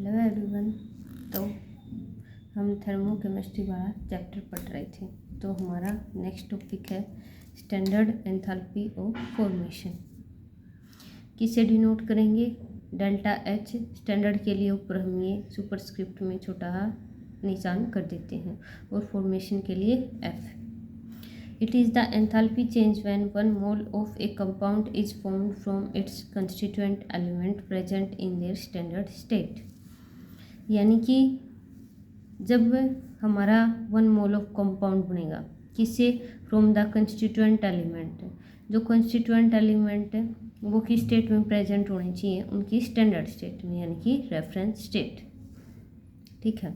Hello everyone. तो हम thermochemistry वाला चैप्टर पढ़ रहे थे। तो हमारा नेक्स्ट टॉपिक है स्टैंडर्ड एंथैल्पी ऑफ फॉर्मेशन। किसे डिनोट करेंगे? Delta H. स्टैंडर्ड के लिए ऊपर हम ये सुपरस्क्रिप्ट में छोटा निशान कर देते हैं और फॉर्मेशन के लिए F. It is the enthalpy change when one mole of a compound is formed from its constituent element present in their standard state। यानी कि जब हमारा वन मोल ऑफ कंपाउंड बनेगा, किससे? From the constituent element. जो constituent element है वो किस स्टेट में प्रेजेंट होने चाहिए? उनकी स्टैंडर्ड स्टेट में, यानी कि रेफरेंस स्टेट। ठीक है।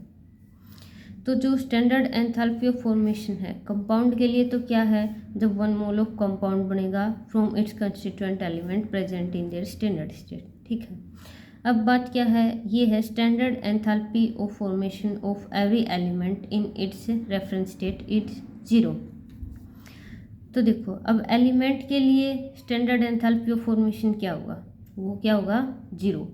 तो जो स्टैंडर्ड एंथैल्पी ऑफ फॉर्मेशन है कंपाउंड के लिए, तो क्या है? जब वन मोल ऑफ कंपाउंड बनेगा from its constituent element present in their standard state. ठीक है। अब बात क्या है? ये है standard enthalpy of formation of every element in its reference state it's 0। तो देखो, अब एलिमेंट के लिए स्टैंडर्ड एंथैल्पी ऑफ फॉर्मेशन क्या होगा? वो क्या होगा? 0।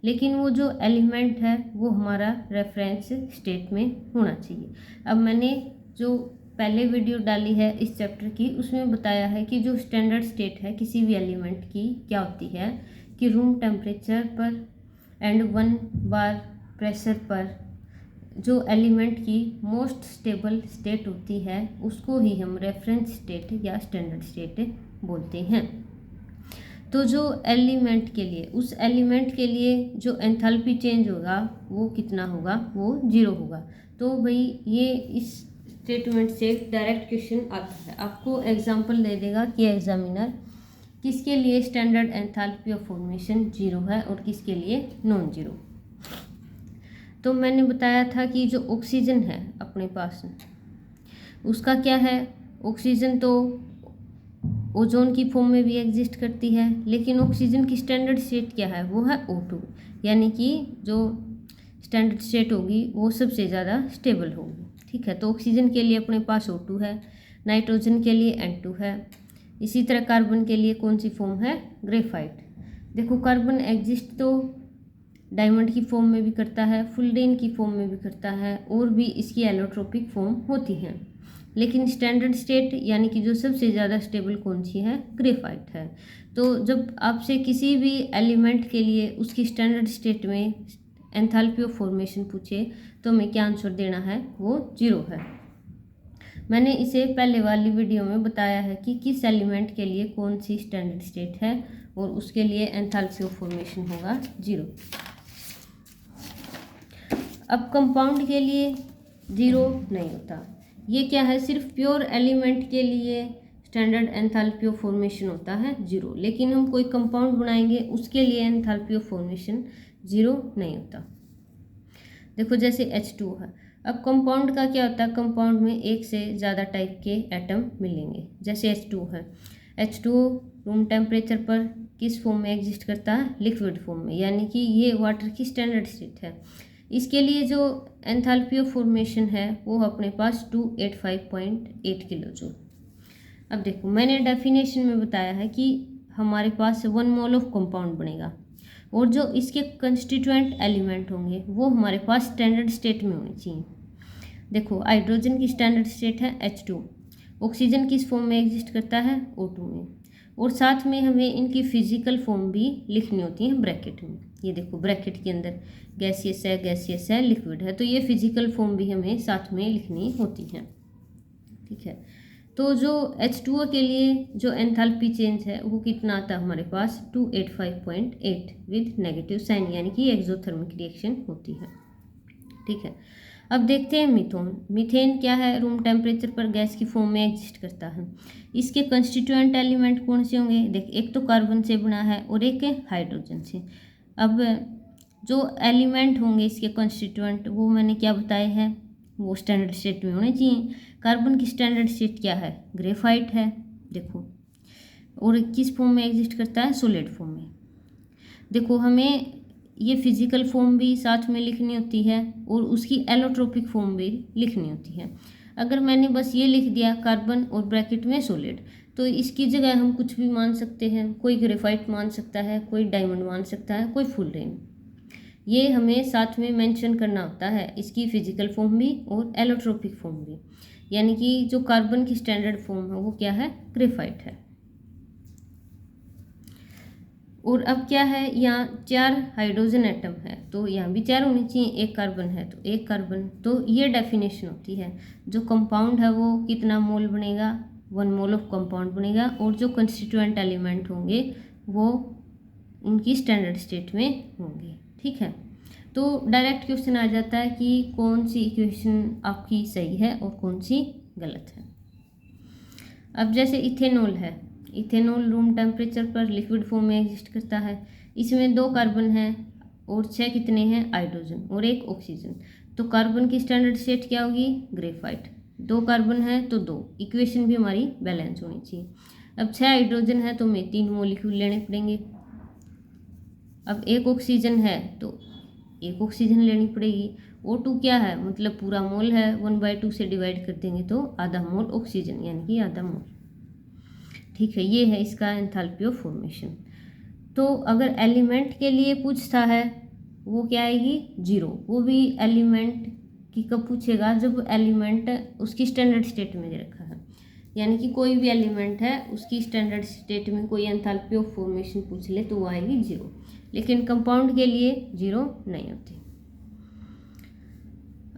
लेकिन वो जो एलिमेंट है वो हमारा रेफरेंस स्टेट में होना चाहिए। अब मैंने जो पहले वीडियो डाली है इस चैप्टर की, उसमें बताया है कि जो स्टैंडर्ड स्टेट है किसी भी एलिमेंट की क्या होती है कि रूम टेम्परेचर पर एंड 1 बार प्रेशर पर जो एलिमेंट की मोस्ट स्टेबल स्टेट होती है उसको ही हम रेफरेंस स्टेट या स्टैंडर्ड स्टेट बोलते हैं। तो जो एलिमेंट के लिए, उस एलिमेंट के लिए जो एंथैल्पी चेंज होगा वो कितना होगा? वो 0 होगा। तो भाई ये इस स्टेटमेंट से डायरेक्ट क्वेश्चन आता है, आपको एग्जांपल दे देगा कि एग्जामिनर किसके लिए स्टैंडर्ड एंथैल्पी ऑफ फॉर्मेशन 0 है और किसके लिए नॉन 0। तो मैंने बताया था कि जो ऑक्सीजन है अपने पास, उसका क्या है? ऑक्सीजन तो ओजोन की फॉर्म में भी एग्जिस्ट करती है, लेकिन ऑक्सीजन की स्टैंडर्ड स्टेट क्या है? वो है O2, यानी कि जो स्टैंडर्ड स्टेट होगी वो सबसे ज़्यादा स्टेबल होगी। ठीक है। तो ऑक्सीजन के लिए अपने पास O2 है, नाइट्रोजन के लिए N2 है, इसी तरह कार्बन के लिए कौन सी फॉर्म है? ग्रेफाइट। देखो, कार्बन एग्जिस्ट तो डायमंड की फॉर्म में भी करता है, फुल्डेन की फॉर्म में भी करता है, और भी इसकी एलोट्रोपिक फॉर्म होती है। लेकिन स्टैंडर्ड स्टेट यानी कि जो सबसे ज़्यादा स्टेबल कौन सी है? ग्रेफाइट है। तो जब आपसे किसी भी एलिमेंट के लिए उसकी स्टैंडर्ड स्टेट में एंथैल्पी ऑफ फॉर्मेशन पूछे तो हमें क्या आंसर देना है? वो 0 है। मैंने इसे पहले वाली वीडियो में बताया है कि किस एलिमेंट के लिए कौन सी स्टैंडर्ड स्टेट है और उसके लिए एंथैल्पी ऑफ फॉर्मेशन होगा 0। अब कंपाउंड के लिए 0 नहीं होता। ये क्या है? सिर्फ प्योर एलिमेंट के लिए स्टैंडर्ड एंथैल्पी ऑफ फॉर्मेशन होता है 0, लेकिन हम कोई कंपाउंड बनाएंगे उसके लिए एंथैल्पी ऑफ फॉर्मेशन 0 नहीं होता। देखो, जैसे H2 है। अब कंपाउंड का क्या होता है? कंपाउंड में एक से ज़्यादा टाइप के एटम मिलेंगे। जैसे H2 है, H2 रूम टेम्परेचर पर किस फॉर्म में एग्जिस्ट करता है? लिक्विड फॉर्म में, यानी कि ये वाटर की स्टैंडर्ड स्टेट है। इसके लिए जो एंथैल्पी ऑफ फॉर्मेशन है वो अपने पास 285.8 किलो जूल। अब देखो, मैंने डेफिनेशन में बताया है कि हमारे पास 1 मोल ऑफ कंपाउंड बनेगा और जो इसके कंस्टिट्यूएंट एलिमेंट होंगे वो हमारे पास स्टैंडर्ड स्टेट में होने चाहिए। देखो, हाइड्रोजन की स्टैंडर्ड स्टेट है H2, ऑक्सीजन किस फॉर्म में एग्जिस्ट करता है? O2 में, और साथ में हमें इनकी फिजिकल फॉर्म भी लिखनी होती है ब्रैकेट में। ये देखो, ब्रैकेट के अंदर गैसियस है, लिक्विड है, तो ये फिजिकल फॉर्म भी हमें साथ में लिखनी होती है। ठीक है। तो जो H2O के लिए जो एंथैल्पी चेंज है वो कितना आता है हमारे पास? 285.8 विद नेगेटिव साइन, यानी कि एक्सोथर्मिक रिएक्शन होती है। ठीक है। अब देखते हैं मीथेन। मीथेन क्या है? रूम टेम्परेचर पर गैस की फॉर्म में एग्जिस्ट करता है। इसके कंस्टिट्यूएंट एलिमेंट कौन से होंगे? देख, एक तो कार्बन से बना है और एक हाइड्रोजन से। अब जो एलिमेंट होंगे इसके कंस्टिट्यूएंट वो मैंने क्या बताए हैं? वो स्टैंडर्ड स्टेट में होने चाहिए। कार्बन की स्टैंडर्ड स्टेट क्या है? ग्रेफाइट है। देखो, और किस फॉर्म में एग्जिस्ट करता है? सॉलिड फॉर्म में। देखो, हमें ये फिजिकल फॉर्म भी साथ में लिखनी होती है और उसकी एलोट्रोपिक फॉर्म भी लिखनी होती है। अगर मैंने बस ये लिख दिया कार्बन और ब्रैकेट में सॉलिड, तो इसकी जगह हम कुछ भी मान सकते हैं। कोई ग्रेफाइट मान सकता है, कोई डायमंड मान सकता है, कोई फुल्डेन। ये हमें साथ में मेंशन करना होता है, इसकी फिजिकल फॉर्म भी और एलोट्रोपिक फॉर्म भी। यानी कि जो कार्बन की स्टैंडर्ड फॉर्म है वो क्या है, ग्रेफाइट है। और अब क्या है, यहाँ 4 हाइड्रोजन एटम है तो यहाँ भी 4 होने चाहिए, 1 कार्बन है तो 1 कार्बन। तो ये डेफिनेशन होती है, जो कंपाउंड है वो कितना मोल बनेगा, 1 मोल ऑफ कंपाउंड बनेगा, और जो कंस्टिट्यूएंट एलिमेंट होंगे वो उनकी स्टैंडर्ड स्टेट में होंगे। ठीक है, तो डायरेक्ट क्वेश्चन आ जाता है कि कौन सी इक्वेशन आपकी सही है और कौन सी गलत है। अब जैसे इथेनॉल है, इथेनॉल रूम टेम्परेचर पर लिक्विड फॉर्म में एग्जिस्ट करता है। इसमें 2 कार्बन हैं और 6 कितने हैं, हाइड्रोजन और 1 ऑक्सीजन। तो कार्बन की स्टैंडर्ड स्टेट क्या होगी, ग्रेफाइट। 2 कार्बन है तो 2, इक्वेशन भी हमारी बैलेंस होनी चाहिए। अब 6 हाइड्रोजन है तो हमें 3 मॉलिक्यूल लेने पड़ेंगे। अब 1 ऑक्सीजन है तो 1 ऑक्सीजन लेनी पड़ेगी। O2 क्या है, मतलब पूरा मोल है, 1/2 से डिवाइड कर देंगे तो आधा मोल ऑक्सीजन, यानी कि आधा मोल। ठीक है, ये है इसका एंथैल्पी ऑफ फॉर्मेशन। तो अगर एलिमेंट के लिए पूछता है वो क्या आएगी, 0। वो भी एलिमेंट की कब पूछेगा, जब एलिमेंट उसकी स्टैंडर्ड स्टेट में दे रखा है। यानी कि कोई भी एलिमेंट है उसकी स्टैंडर्ड स्टेट में कोई एंथैल्पी ऑफ फॉर्मेशन पूछ ले तो वो आएगी 0। लेकिन कंपाउंड के लिए 0 नहीं होती।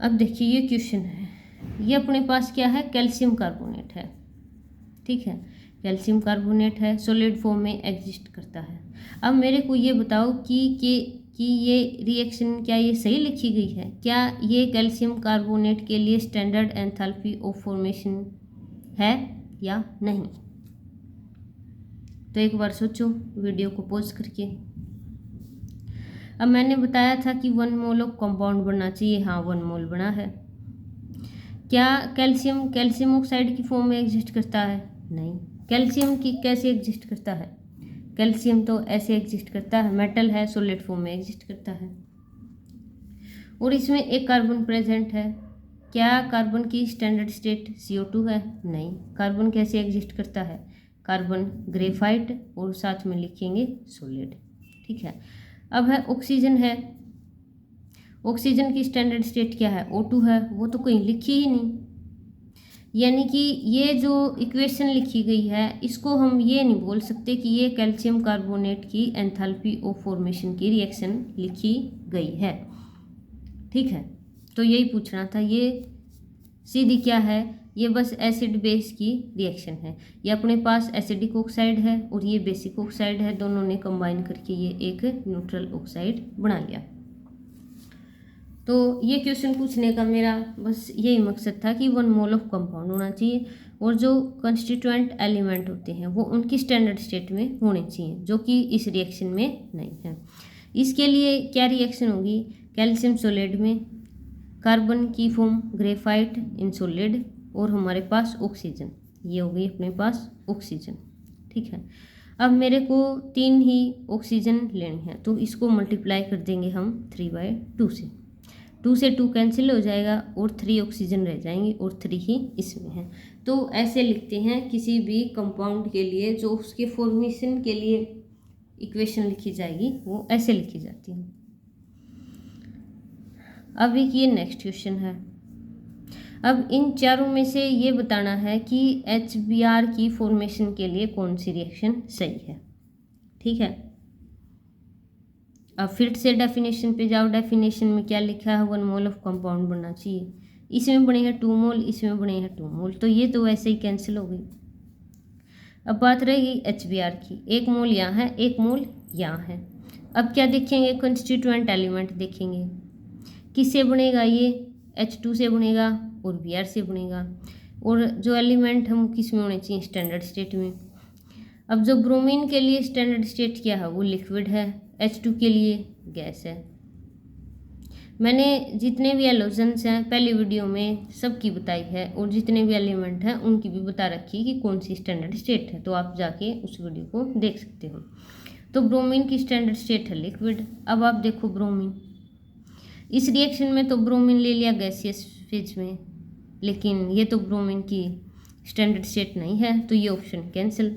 अब देखिए ये क्वेश्चन है, ये अपने पास क्या है, कैल्शियम कार्बोनेट है। ठीक है, कैल्शियम कार्बोनेट है, सॉलिड फॉर्म में एग्जिस्ट करता है। अब मेरे को ये बताओ कि ये रिएक्शन क्या ये सही लिखी गई है, क्या ये कैल्शियम कार्बोनेट के लिए स्टैंडर्ड एंथैल्पी ऑफ फॉर्मेशन है या नहीं। तो एक बार सोचो वीडियो को पॉज करके। अब मैंने बताया था कि 1 मोल ऑफ कंपाउंड बनना चाहिए, हाँ 1 मोल बना है। क्या कैल्शियम ऑक्साइड की फॉर्म में एग्जिस्ट करता है, नहीं। कैल्शियम की कैसे एग्जिस्ट करता है, कैल्शियम तो ऐसे एग्जिस्ट करता है, मेटल है, सॉलिड फॉर्म में एग्जिस्ट करता है। और इसमें 1 कार्बन प्रेजेंट है। क्या कार्बन की स्टैंडर्ड स्टेट CO2 है, नहीं। कार्बन कैसे एग्जिस्ट करता है, कार्बन ग्रेफाइट और साथ में लिखेंगे सॉलिड। ठीक है, अब है ऑक्सीजन है, ऑक्सीजन की स्टैंडर्ड स्टेट क्या है, O2 है, वो तो कहीं लिखी ही नहीं। यानी कि ये जो इक्वेशन लिखी गई है इसको हम ये नहीं बोल सकते कि ये कैल्शियम कार्बोनेट की एंथैल्पी ऑफ फॉर्मेशन की रिएक्शन लिखी गई है। ठीक है, तो यही पूछना था। ये सीधी क्या है, ये बस एसिड बेस की रिएक्शन है। ये अपने पास एसिडिक ऑक्साइड है और ये बेसिक ऑक्साइड है, दोनों ने कंबाइन करके ये एक न्यूट्रल ऑक्साइड बना लिया। तो ये क्वेश्चन पूछने का मेरा बस यही मकसद था कि 1 मोल ऑफ कंपाउंड होना चाहिए और जो कंस्टिट्यूएंट एलिमेंट होते हैं वो उनकी स्टैंडर्ड स्टेट में होने चाहिए, जो कि इस रिएक्शन में नहीं है। इसके लिए क्या रिएक्शन होगी, कैल्शियम सॉलिड में कार्बन की फॉर्म ग्रेफाइट इन सॉलिड और हमारे पास ऑक्सीजन, ये हो गई अपने पास ऑक्सीजन। ठीक है, अब मेरे को 3 ही ऑक्सीजन लेनी है तो इसको मल्टीप्लाई कर देंगे हम 3/2 से। 2 से 2 कैंसिल हो जाएगा और 3 ऑक्सीजन रह जाएंगे और 3 ही इसमें है। तो ऐसे लिखते हैं किसी भी कंपाउंड के लिए, जो उसके फॉर्मेशन के लिए इक्वेशन लिखी जाएगी वो ऐसे लिखी जाती है। अब एक ये नेक्स्ट क्वेश्चन है। अब इन चारों में से ये बताना है कि HBr की फॉर्मेशन के लिए कौन सी रिएक्शन सही है। ठीक है, अब फिर से डेफिनेशन पे जाओ। डेफिनेशन में क्या लिखा है, 1 मोल ऑफ कंपाउंड बनना चाहिए। इसमें बने हैं 2 मोल, इसमें बने हैं 2 मोल, तो ये तो वैसे ही कैंसिल हो गई। अब बात रहेगी HBr की, 1 मोल यहाँ है, 1 मोल यहाँ है। अब क्या देखेंगे, कंस्टिट्यूएंट एलिमेंट देखेंगे, किससे बनेगा, ये H2 से बनेगा और Br से बनेगा। और जो एलिमेंट हम किस में होने चाहिए, स्टैंडर्ड स्टेट में। अब जो ब्रोमीन के लिए स्टैंडर्ड स्टेट क्या है, वो लिक्विड है, H2 के लिए गैस है। मैंने जितने भी एलोजन्स हैं पहली वीडियो में सबकी बताई है और जितने भी एलिमेंट हैं उनकी भी बता रखी है कि कौन सी स्टैंडर्ड स्टेट है, तो आप जाके उस वीडियो को देख सकते हो। तो ब्रोमीन की स्टैंडर्ड स्टेट है लिक्विड। अब आप देखो ब्रोमीन, इस रिएक्शन में तो ब्रोमीन ले लिया गैसियस फेज में, लेकिन ये तो ब्रोमीन की स्टैंडर्ड स्टेट नहीं है, तो ये ऑप्शन कैंसिल।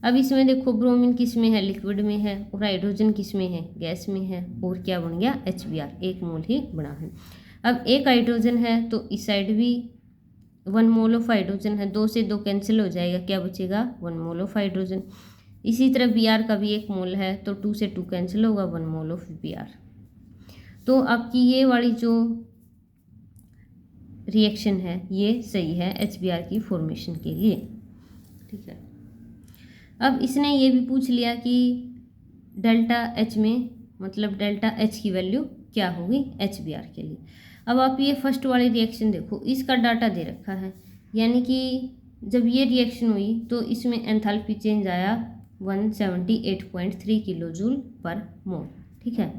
अब इसमें देखो ब्रोमीन किस में है, लिक्विड में है, और हाइड्रोजन किस में है, गैस में है, और क्या बन गया, HBr, 1 मोल ही बना है। अब एक हाइड्रोजन है तो इस साइड भी 1 मोल ऑफ हाइड्रोजन है, 2 से 2 कैंसिल हो जाएगा, क्या बचेगा, 1 मोल ऑफ हाइड्रोजन। इसी तरह Br का भी 1 मोल है तो 2 से 2 कैंसिल होगा, 1 मोल ऑफ Br। तो आपकी ये वाली जो रिएक्शन है ये सही है HBr की फॉर्मेशन के लिए, ठीक है। अब इसने ये भी पूछ लिया कि डेल्टा H में, मतलब डेल्टा H की वैल्यू क्या होगी HBr के लिए। अब आप ये फर्स्ट वाली रिएक्शन देखो, इसका डाटा दे रखा है, यानी कि जब ये रिएक्शन हुई तो इसमें एंथैल्पी चेंज आया 178.3 किलो जूल पर मोल, ठीक है।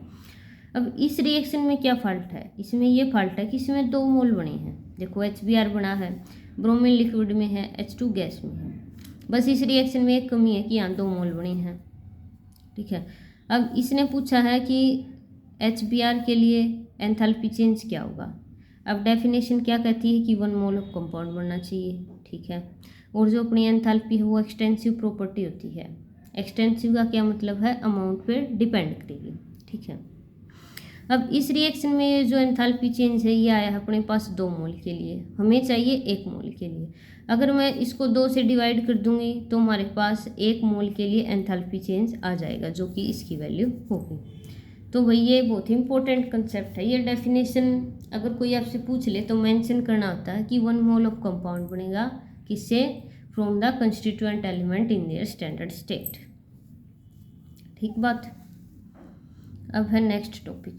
अब इस रिएक्शन में क्या फॉल्ट है, इसमें ये फॉल्ट है कि इसमें 2 मोल बने हैं, देखो HBr बना है, ब्रोमीन लिक्विड में है, H2 गैस में है। बस इस रिएक्शन में एक कमी है कि यहाँ 2 मोल बने हैं, ठीक है। अब इसने पूछा है कि HBr के लिए एंथैल्पी चेंज क्या होगा। अब डेफिनेशन क्या कहती है कि 1 मोल ऑफ कंपाउंड बनना चाहिए, ठीक है। और जो अपनी एंथैल्पी है वो एक्सटेंसिव प्रॉपर्टी होती है। एक्सटेंसिव का क्या मतलब है, अमाउंट पे डिपेंड करेगी, ठीक है। अब इस रिएक्शन में जो एंथैल्पी चेंज है ये आया है अपने पास 2 मोल के लिए, हमें चाहिए 1 मोल के लिए। अगर मैं इसको 2 से डिवाइड कर दूंगी तो हमारे पास 1 मोल के लिए एंथैल्पी चेंज आ जाएगा, जो कि इसकी वैल्यू होगी। तो भाई ये बहुत ही इंपॉर्टेंट कंसेप्ट है। ये डेफिनेशन अगर कोई आपसे पूछ ले तो मेंशन करना होता है कि 1 मोल ऑफ कंपाउंड बनेगा किससे, from the constituent element in their standard state, ठीक बात। अब है next topic,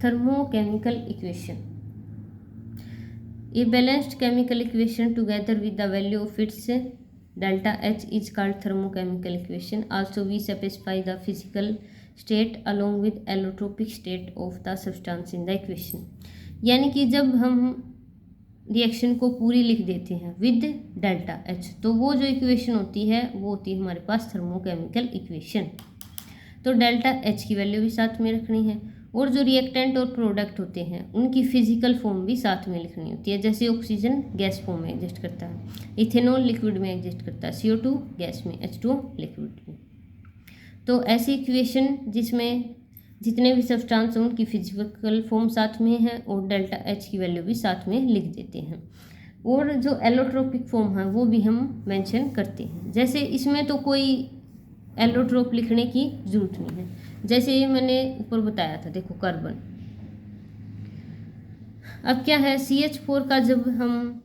thermochemical equation. A balanced chemical equation together with the value of its delta H is called thermochemical equation. Also we specify the physical state along with allotropic state of the substance in the equation. यानी कि जब हम reaction को पूरी लिख देते हैं with delta H तो वो जो इक्वेशन होती है वो होती है हमारे पास थर्मोकेमिकल इक्वेशन। तो डेल्टा H की वैल्यू भी साथ में रखनी है, और जो रिएक्टेंट और प्रोडक्ट होते हैं उनकी फिजिकल फॉर्म भी साथ में लिखनी होती है। जैसे ऑक्सीजन गैस फॉर्म में एग्जिस्ट करता है, इथेनॉल लिक्विड में एग्जिस्ट करता है, CO2 गैस में, H2O लिक्विड में। तो ऐसी इक्वेशन जिसमें जितने भी सब्सटेंस हैं उनकी फिजिकल फॉर्म साथ में है और डेल्टा H की वैल्यू भी साथ में लिख देते हैं। और जो एलोट्रोपिक फॉर्म है वो भी हम मेंशन करते हैं। जैसे इसमें तो कोई एलोट्रोप लिखने की जरूरत नहीं है, जैसे ये मैंने ऊपर बताया था, देखो कार्बन। अब क्या है, CH4 का जब हम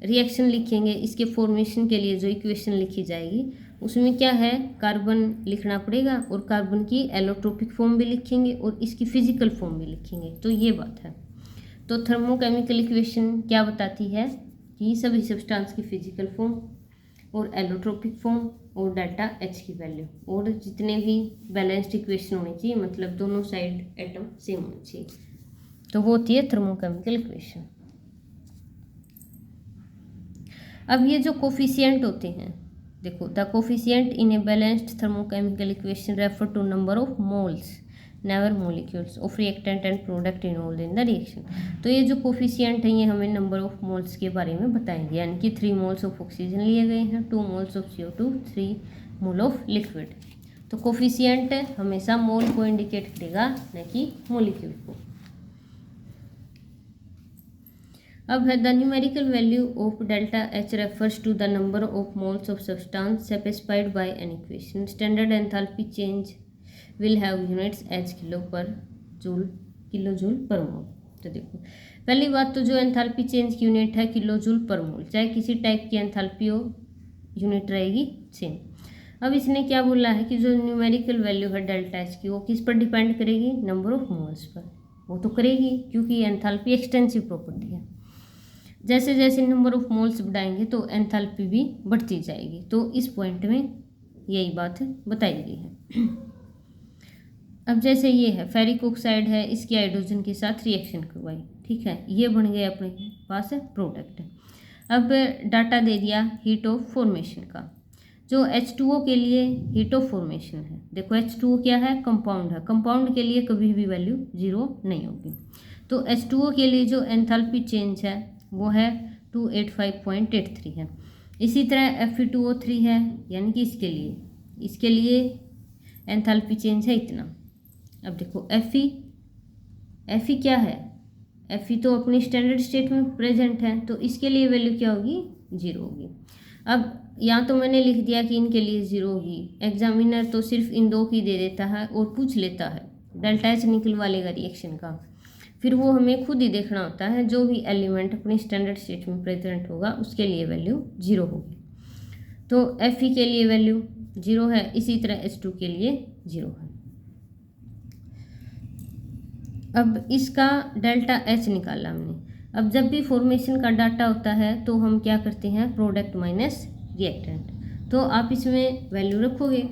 रिएक्शन लिखेंगे इसके फॉर्मेशन के लिए जो इक्वेशन लिखी जाएगी उसमें क्या है, कार्बन लिखना पड़ेगा और कार्बन की एलोट्रोपिक फॉर्म भी लिखेंगे और इसकी फिजिकल फॉर्म भी लिखेंगे। तो ये बात है। तो थर्मोकेमिकल इक्वेशन क्या बताती है कि सभी सब्सटेंस की फिजिकल फॉर्म और एलोट्रोपिक फॉर्म और डेल्टा H की वैल्यू, और जितने भी बैलेंस्ड इक्वेशन होनी चाहिए, मतलब दोनों साइड एटम सेम होनी चाहिए, तो वो होती है थर्मोकेमिकल इक्वेशन। अब ये जो कोफिशिएंट होते हैं, देखो the coefficient in a balanced thermochemical equation refer to number of moles never molecules of reactant and product involve in the reaction. तो ये जो कोफिशिएंट है ये हमें नंबर ऑफ मोल्स के बारे में बताएंगे, यानी कि 3 मोल्स ऑफ ऑक्सीजन लिए गए हैं, 2 moles of CO2, 3 mole of liquid. तो कोफिशिएंट हमेशा मोल को इंडिकेट करेगा, न कि मोलिक्यूल को। अब है the numerical value of delta H refers to the number of moles of substance specified by an equation. Standard enthalpy change will have units as kilo joule per mole. तो देखो पहली बात तो जो एंथैल्पी चेंज की unit है kilo joule per mole, चाहे किसी टाइप की एंथैल्पी हो यूनिट रहेगी सेम। अब इसने क्या बोला है कि जो न्यूमेरिकल वैल्यू है डेल्टा H की वो किस पर डिपेंड करेगी, नंबर ऑफ मोल्स पर। वो तो करेगी क्योंकि एंथैल्पी एक्सटेंसिव प्रॉपर्टी है। जैसे जैसे नंबर ऑफ मोल्स बढ़ाएंगे तो एंथैल्पी भी बढ़ती जाएगी। तो इस पॉइंट में यही बात बताई गई है। अब जैसे ये है फेरिक ऑक्साइड है, इसकी हाइड्रोजन के साथ रिएक्शन करवाई, ठीक है, ये बन गया अपने पास प्रोडक्ट। अब डाटा दे दिया हीट ऑफ फॉर्मेशन का। जो H2O के लिए हीट ऑफ फॉर्मेशन है, देखो H2O क्या है, कंपाउंड है, कंपाउंड के लिए कभी भी वैल्यू 0 नहीं होगी। तो H2O के लिए जो एंथैल्पी चेंज है वो है 285.83 है। इसी तरह Fe2O3 है, यानी कि इसके लिए एंथैल्पी चेंज है इतना। अब देखो Fe क्या है, Fe तो अपनी स्टैंडर्ड स्टेट में प्रेजेंट है, तो इसके लिए वैल्यू क्या होगी, 0 होगी। अब यहाँ तो मैंने लिख दिया कि इनके लिए 0 होगी, एग्जामिनर तो सिर्फ इन दो की दे देता है और पूछ लेता है, डेल्टा एच निकलवा लेगा रिएक्शन का, फिर वो हमें खुद ही देखना होता है, जो भी एलिमेंट अपनी स्टैंडर्ड स्टेट में प्रेजेंट होगा उसके लिए वैल्यू 0 होगी। तो Fe के लिए वैल्यू 0 है, इसी तरह H2 के लिए 0 है। अब इसका डेल्टा एच निकाला हमने। अब जब भी फॉर्मेशन का डाटा होता है तो हम क्या करते हैं, प्रोडक्ट माइनस रिएक्टेंट, तो आप इसमें वैल्यू रखोगे।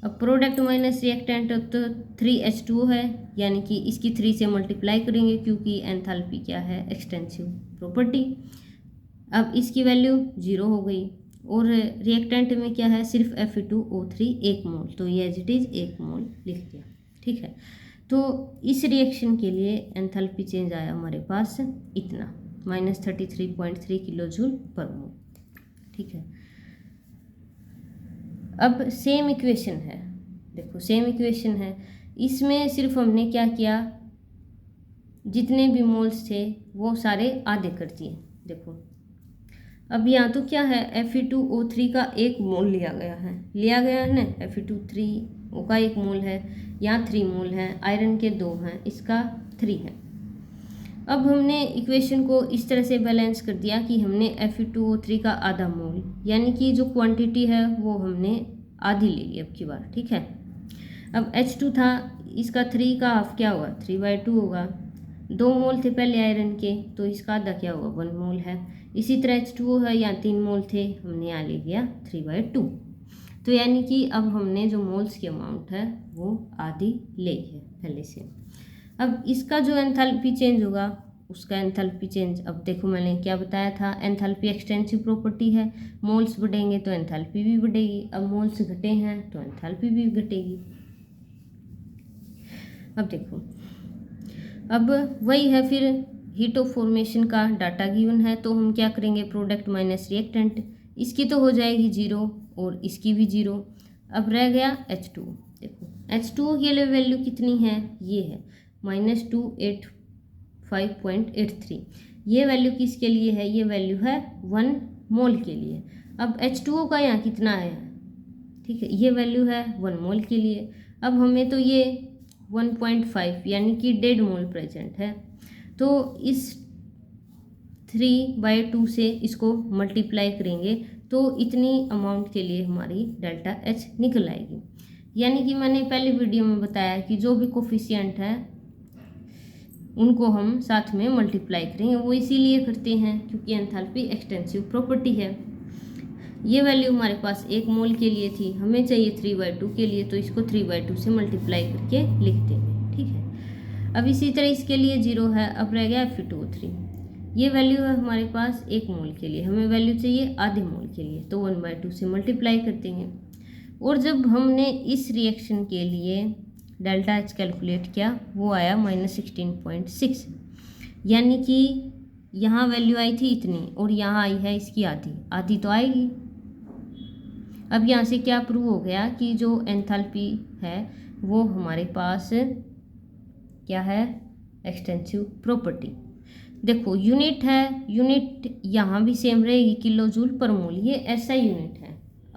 अब प्रोडक्ट माइनस रिएक्टेंट तो 3H2O है, यानी कि इसकी 3 से मल्टीप्लाई करेंगे क्योंकि एंथैल्पी क्या है, एक्सटेंसिव प्रॉपर्टी। अब इसकी वैल्यू 0 हो गई और रिएक्टेंट में क्या है, सिर्फ Fe2O3 1 मोल, तो ये एज इट इज़ 1 मोल लिख दिया। ठीक है, तो इस रिएक्शन के लिए एंथैल्पी चेंज आया हमारे पास इतना, -33.3 किलो जूल पर मोल। ठीक है, अब सेम इक्वेशन है, देखो सेम इक्वेशन है, इसमें सिर्फ हमने क्या किया, जितने भी मोल्स थे वो सारे आधे कर दिए। देखो अब यहाँ तो क्या है, Fe2O3 का 1 मोल लिया गया है ना, Fe2O का 1 मोल है, यहाँ 3 मोल है, आयरन के 2 हैं, इसका 3 है। अब हमने इक्वेशन को इस तरह से बैलेंस कर दिया कि हमने Fe2O3 का आधा मोल, यानी कि जो क्वांटिटी है वो हमने आधी ले ली अब की बार। ठीक है, अब H2 था, इसका 3 का हाफ क्या होगा, 3/2 होगा। 2 मोल थे पहले आयरन के, तो इसका आधा क्या होगा, 1 मोल है। इसी तरह H2O है, यहाँ 3 मोल थे, हमने यहाँ ले लिया 3/2। तो यानी कि अब हमने जो मोल्स की अमाउंट है वो आधी ले है पहले से। अब इसका जो एंथैल्पी चेंज होगा, उसका एंथैल्पी चेंज, अब देखो मैंने क्या बताया था, एंथैल्पी एक्सटेंसिव प्रॉपर्टी है, मोल्स बढ़ेंगे तो एंथैल्पी भी बढ़ेगी। अब मोल्स घटे हैं तो एंथैल्पी भी घटेगी। अब देखो, अब वही है, फिर हीट ऑफ फॉर्मेशन का डाटा गिवन है, तो हम क्या करेंगे, प्रोडक्ट माइनस रिएक्टेंट, इसकी तो हो जाएगी 0 और इसकी भी 0। अब रह गया H2। देखो H2O के लिए वैल्यू कितनी है, ये है -285.83। ये वैल्यू किसके लिए है, ये वैल्यू है 1 मोल के लिए। अब H2O का यहाँ कितना है, ठीक है, ये वैल्यू है 1 मोल के लिए। अब हमें तो ये 1.5 यानी कि 1.5 मोल प्रेजेंट है, तो इस 3/2 से इसको मल्टीप्लाई करेंगे तो इतनी अमाउंट के लिए हमारी डेल्टा एच निकल आएगी। यानी कि मैंने पहले वीडियो में बताया कि जो भी कोफिशिएंट है उनको हम साथ में मल्टीप्लाई करेंगे, वो इसीलिए करते हैं क्योंकि एंथैल्पी एक्सटेंसिव प्रॉपर्टी है। ये वैल्यू हमारे पास 1 मोल के लिए थी, हमें चाहिए 3/2 के लिए, तो इसको 3/2 से मल्टीप्लाई करके लिख देंगे। ठीक है, अब इसी तरह इसके लिए 0 है। अब रह गया Fe2O3, ये वैल्यू है हमारे पास 1 मोल के लिए, हमें वैल्यू चाहिए आधे मोल के लिए, तो 1/2 से मल्टीप्लाई कर देंगे। और जब हमने इस रिएक्शन के लिए डेल्टा एच कैलकुलेट किया, वो आया -16.6, यानी कि यहाँ वैल्यू आई थी इतनी और यहाँ आई है इसकी आधी तो आएगी। अब यहाँ से क्या प्रूव हो गया कि जो एंथैल्पी है वो हमारे पास क्या है, एक्सटेंसिव प्रॉपर्टी। देखो यूनिट है, यूनिट यहाँ भी सेम रहेगी, किलो जूल पर मोल, ये ऐसा यूनिट है।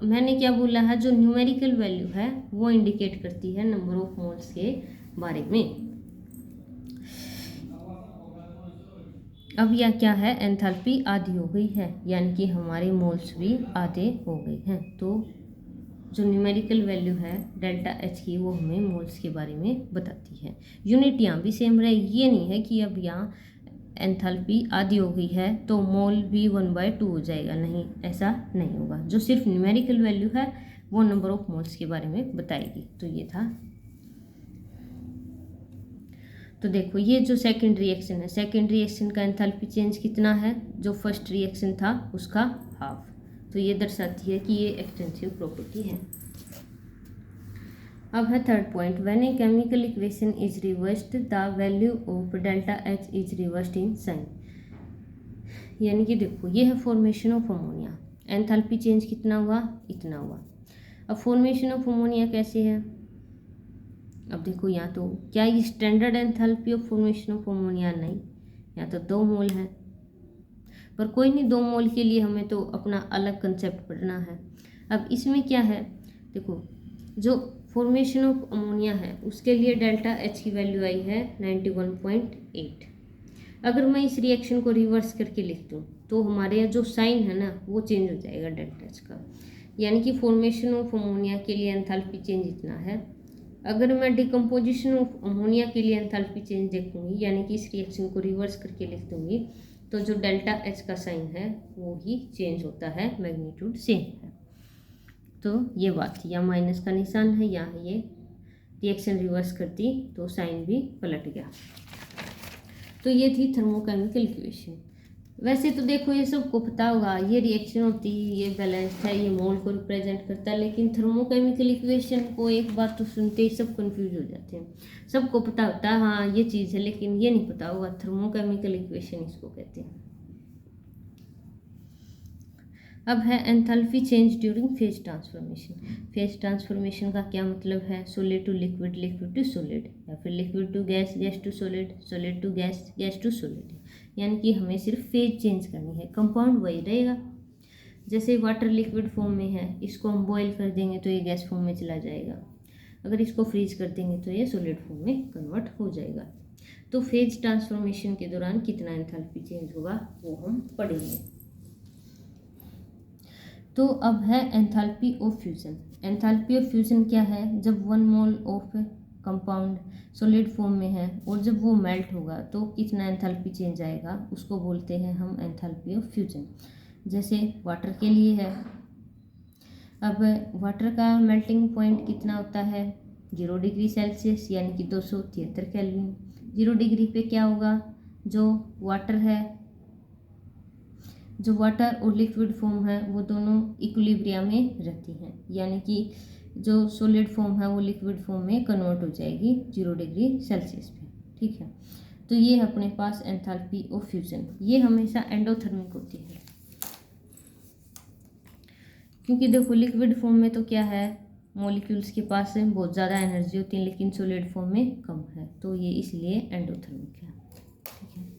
मैंने क्या बोला है, जो न्यूमेरिकल वैल्यू है वो इंडिकेट करती है नंबर ऑफ मोल्स के बारे में। अब यह क्या है, एंथैल्पी आधी हो गई है, यानी कि हमारे मोल्स भी आधे हो गए हैं। तो जो न्यूमेरिकल वैल्यू है डेल्टा एच की वो हमें मोल्स के बारे में बताती है। यूनिट यहाँ भी सेम रहेगी, ये नहीं है कि अब यहाँ एंथैल्पी आधी हो गई है तो मोल भी 1/2 हो जाएगा, नहीं, ऐसा नहीं होगा। जो सिर्फ न्यूमेरिकल वैल्यू है वो नंबर ऑफ मोल्स के बारे में बताएगी। तो ये था, तो देखो ये जो सेकंड रिएक्शन है, सेकंड रिएक्शन का एंथैल्पी चेंज कितना है, जो फर्स्ट रिएक्शन था उसका हाफ, तो ये दर्शाती है कि ये एक्सटेंसिव प्रॉपर्टी है। अब है third point, when a chemical equation is reversed the value of delta H is reversed in sign. यानी कि देखो ये है formation of ammonia. Enthalpy change कितना हुआ, इतना हुआ। अब फॉर्मेशन ऑफ अमोनिया कैसे है, अब देखो यहाँ तो क्या ये standard enthalpy of formation of ammonia, नहीं, यहाँ तो 2 मोल है, पर कोई नहीं, 2 मोल के लिए हमें तो अपना अलग कंसेप्ट पढ़ना है। अब इसमें क्या है, देखो जो फॉर्मेशन ऑफ अमोनिया है उसके लिए डेल्टा एच की वैल्यू आई है 91.8। अगर मैं इस रिएक्शन को रिवर्स करके लिख दूँ तो हमारे यहाँ जो साइन है ना वो चेंज हो जाएगा डेल्टा एच का, यानी कि फॉर्मेशन ऑफ अमोनिया के लिए एंथैल्पी चेंज इतना है। अगर मैं डिकम्पोजिशन ऑफ अमोनिया के लिए एंथैल्पी चेंज देखूंगी, यानी कि इस रिएक्शन को रिवर्स करके लिख दूंगी, तो जो डेल्टा एच का साइन है वो ही चेंज होता है, मैग्नीट्यूड सेम है। तो ये बात थी, या माइनस का निशान है, यहाँ ये रिएक्शन रिवर्स करती तो साइन भी पलट गया। तो ये थी थर्मोकेमिकल इक्वेशन। वैसे तो देखो ये सबको पता होगा, ये रिएक्शन होती है, ये बैलेंस्ड है, ये मोल को रिप्रेजेंट करता है, लेकिन थर्मोकेमिकल इक्वेशन को एक बात तो सुनते ही सब कंफ्यूज हो जाते हैं। सबको पता होता है हाँ ये चीज़ है, लेकिन ये नहीं पता होगा थर्मोकेमिकल इक्वेशन इसको कहते हैं। अब है enthalpy change during phase transformation. Phase transformation का क्या मतलब है, solid to liquid, liquid to solid, या फिर liquid to gas, gas to solid, solid to gas, gas to solid, यानी कि हमें सिर्फ फेज चेंज करनी है, कंपाउंड वही रहेगा। जैसे वाटर लिक्विड फॉर्म में है, इसको हम बॉयल कर देंगे तो ये गैस फॉर्म में चला जाएगा, अगर इसको फ्रीज कर देंगे तो ये सॉलिड फॉर्म में कन्वर्ट हो जाएगा। तो फेज ट्रांसफॉर्मेशन के दौरान कितना एंथैल्पी चेंज होगा वो हम पढ़ेंगे। तो अब है enthalpy of fusion. Enthalpy of fusion क्या है, जब 1 mole of compound solid form में है और जब वो मेल्ट होगा तो कितना एंथैल्पी चेंज आएगा, उसको बोलते हैं हम एंथैल्पी ऑफ फ्यूजन। जैसे वाटर के लिए है, अब वाटर का मेल्टिंग पॉइंट कितना होता है 0 डिग्री सेल्सियस, यानी कि 273 केल्विन। 0 डिग्री पे क्या होगा, जो वाटर और लिक्विड फॉर्म है वो दोनों इक्विलिब्रियम में रहती हैं, यानी कि जो सॉलिड फॉर्म है वो लिक्विड फॉर्म में कन्वर्ट हो जाएगी 0 डिग्री सेल्सियस पे, ठीक है। तो ये अपने पास एंथैल्पी ऑफ फ्यूजन, ये हमेशा एंडोथर्मिक होती है, क्योंकि देखो लिक्विड फॉर्म में तो क्या है, मॉलिक्यूल्स के पास बहुत ज़्यादा एनर्जी होती है, लेकिन सॉलिड फॉर्म में कम है, तो ये इसलिए एंडोथर्मिक है, ठीक है।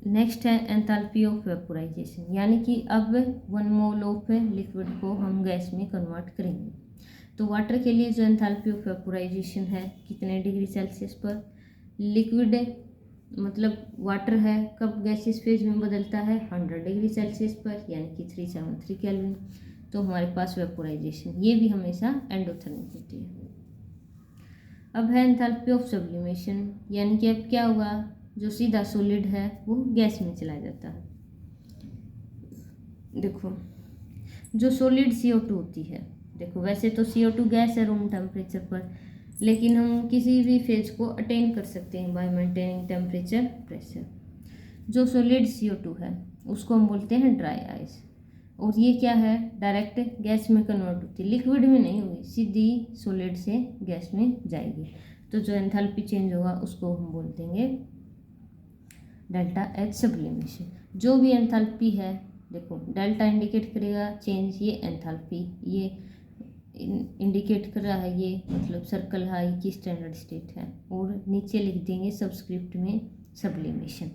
नेक्स्ट है एंथैल्पी ऑफ वेपोराइजेशन, यानी कि अब 1 मोल ऑफ लिक्विड को हम गैस में कन्वर्ट करेंगे। तो वाटर के लिए जो एंथैल्पी ऑफ वेपोराइजेशन है कितने डिग्री सेल्सियस पर, लिक्विड मतलब वाटर है कब गैसियस फेज में बदलता है 100 डिग्री सेल्सियस पर, यानी कि 373 केल्विन। तो हमारे पास वेपोराइजेशन ये भी हमेशा एंडोथर्मिक होती है। अब है एंथैल्पी ऑफ सब्लिमेशन, यानी कि अब क्या होगा, जो सीधा सॉलिड है वो गैस में चला जाता है। देखो जो सॉलिड CO2 होती है, देखो वैसे तो CO2 गैस है रूम टेम्परेचर पर, लेकिन हम किसी भी फेज को अटेन कर सकते हैं बाय मेंटेनिंग टेम्परेचर प्रेशर। जो सॉलिड CO2 है उसको हम बोलते हैं ड्राई आइस, और ये क्या है, डायरेक्ट गैस में कन्वर्ट होती है, लिक्विड में नहीं हुई, सीधी सॉलिड से गैस में जाएगी। तो जो एंथैल्पी चेंज होगा उसको हम बोल देंगे डेल्टा एच सब्लिमेशन। जो भी एंथैल्पी है, देखो डेल्टा इंडिकेट करेगा चेंज, ये एंथैल्पी ये इंडिकेट कर रहा है, ये मतलब सर्कल हाई की स्टैंडर्ड स्टेट है, और नीचे लिख देंगे सबस्क्रिप्ट में सब्लिमेशन,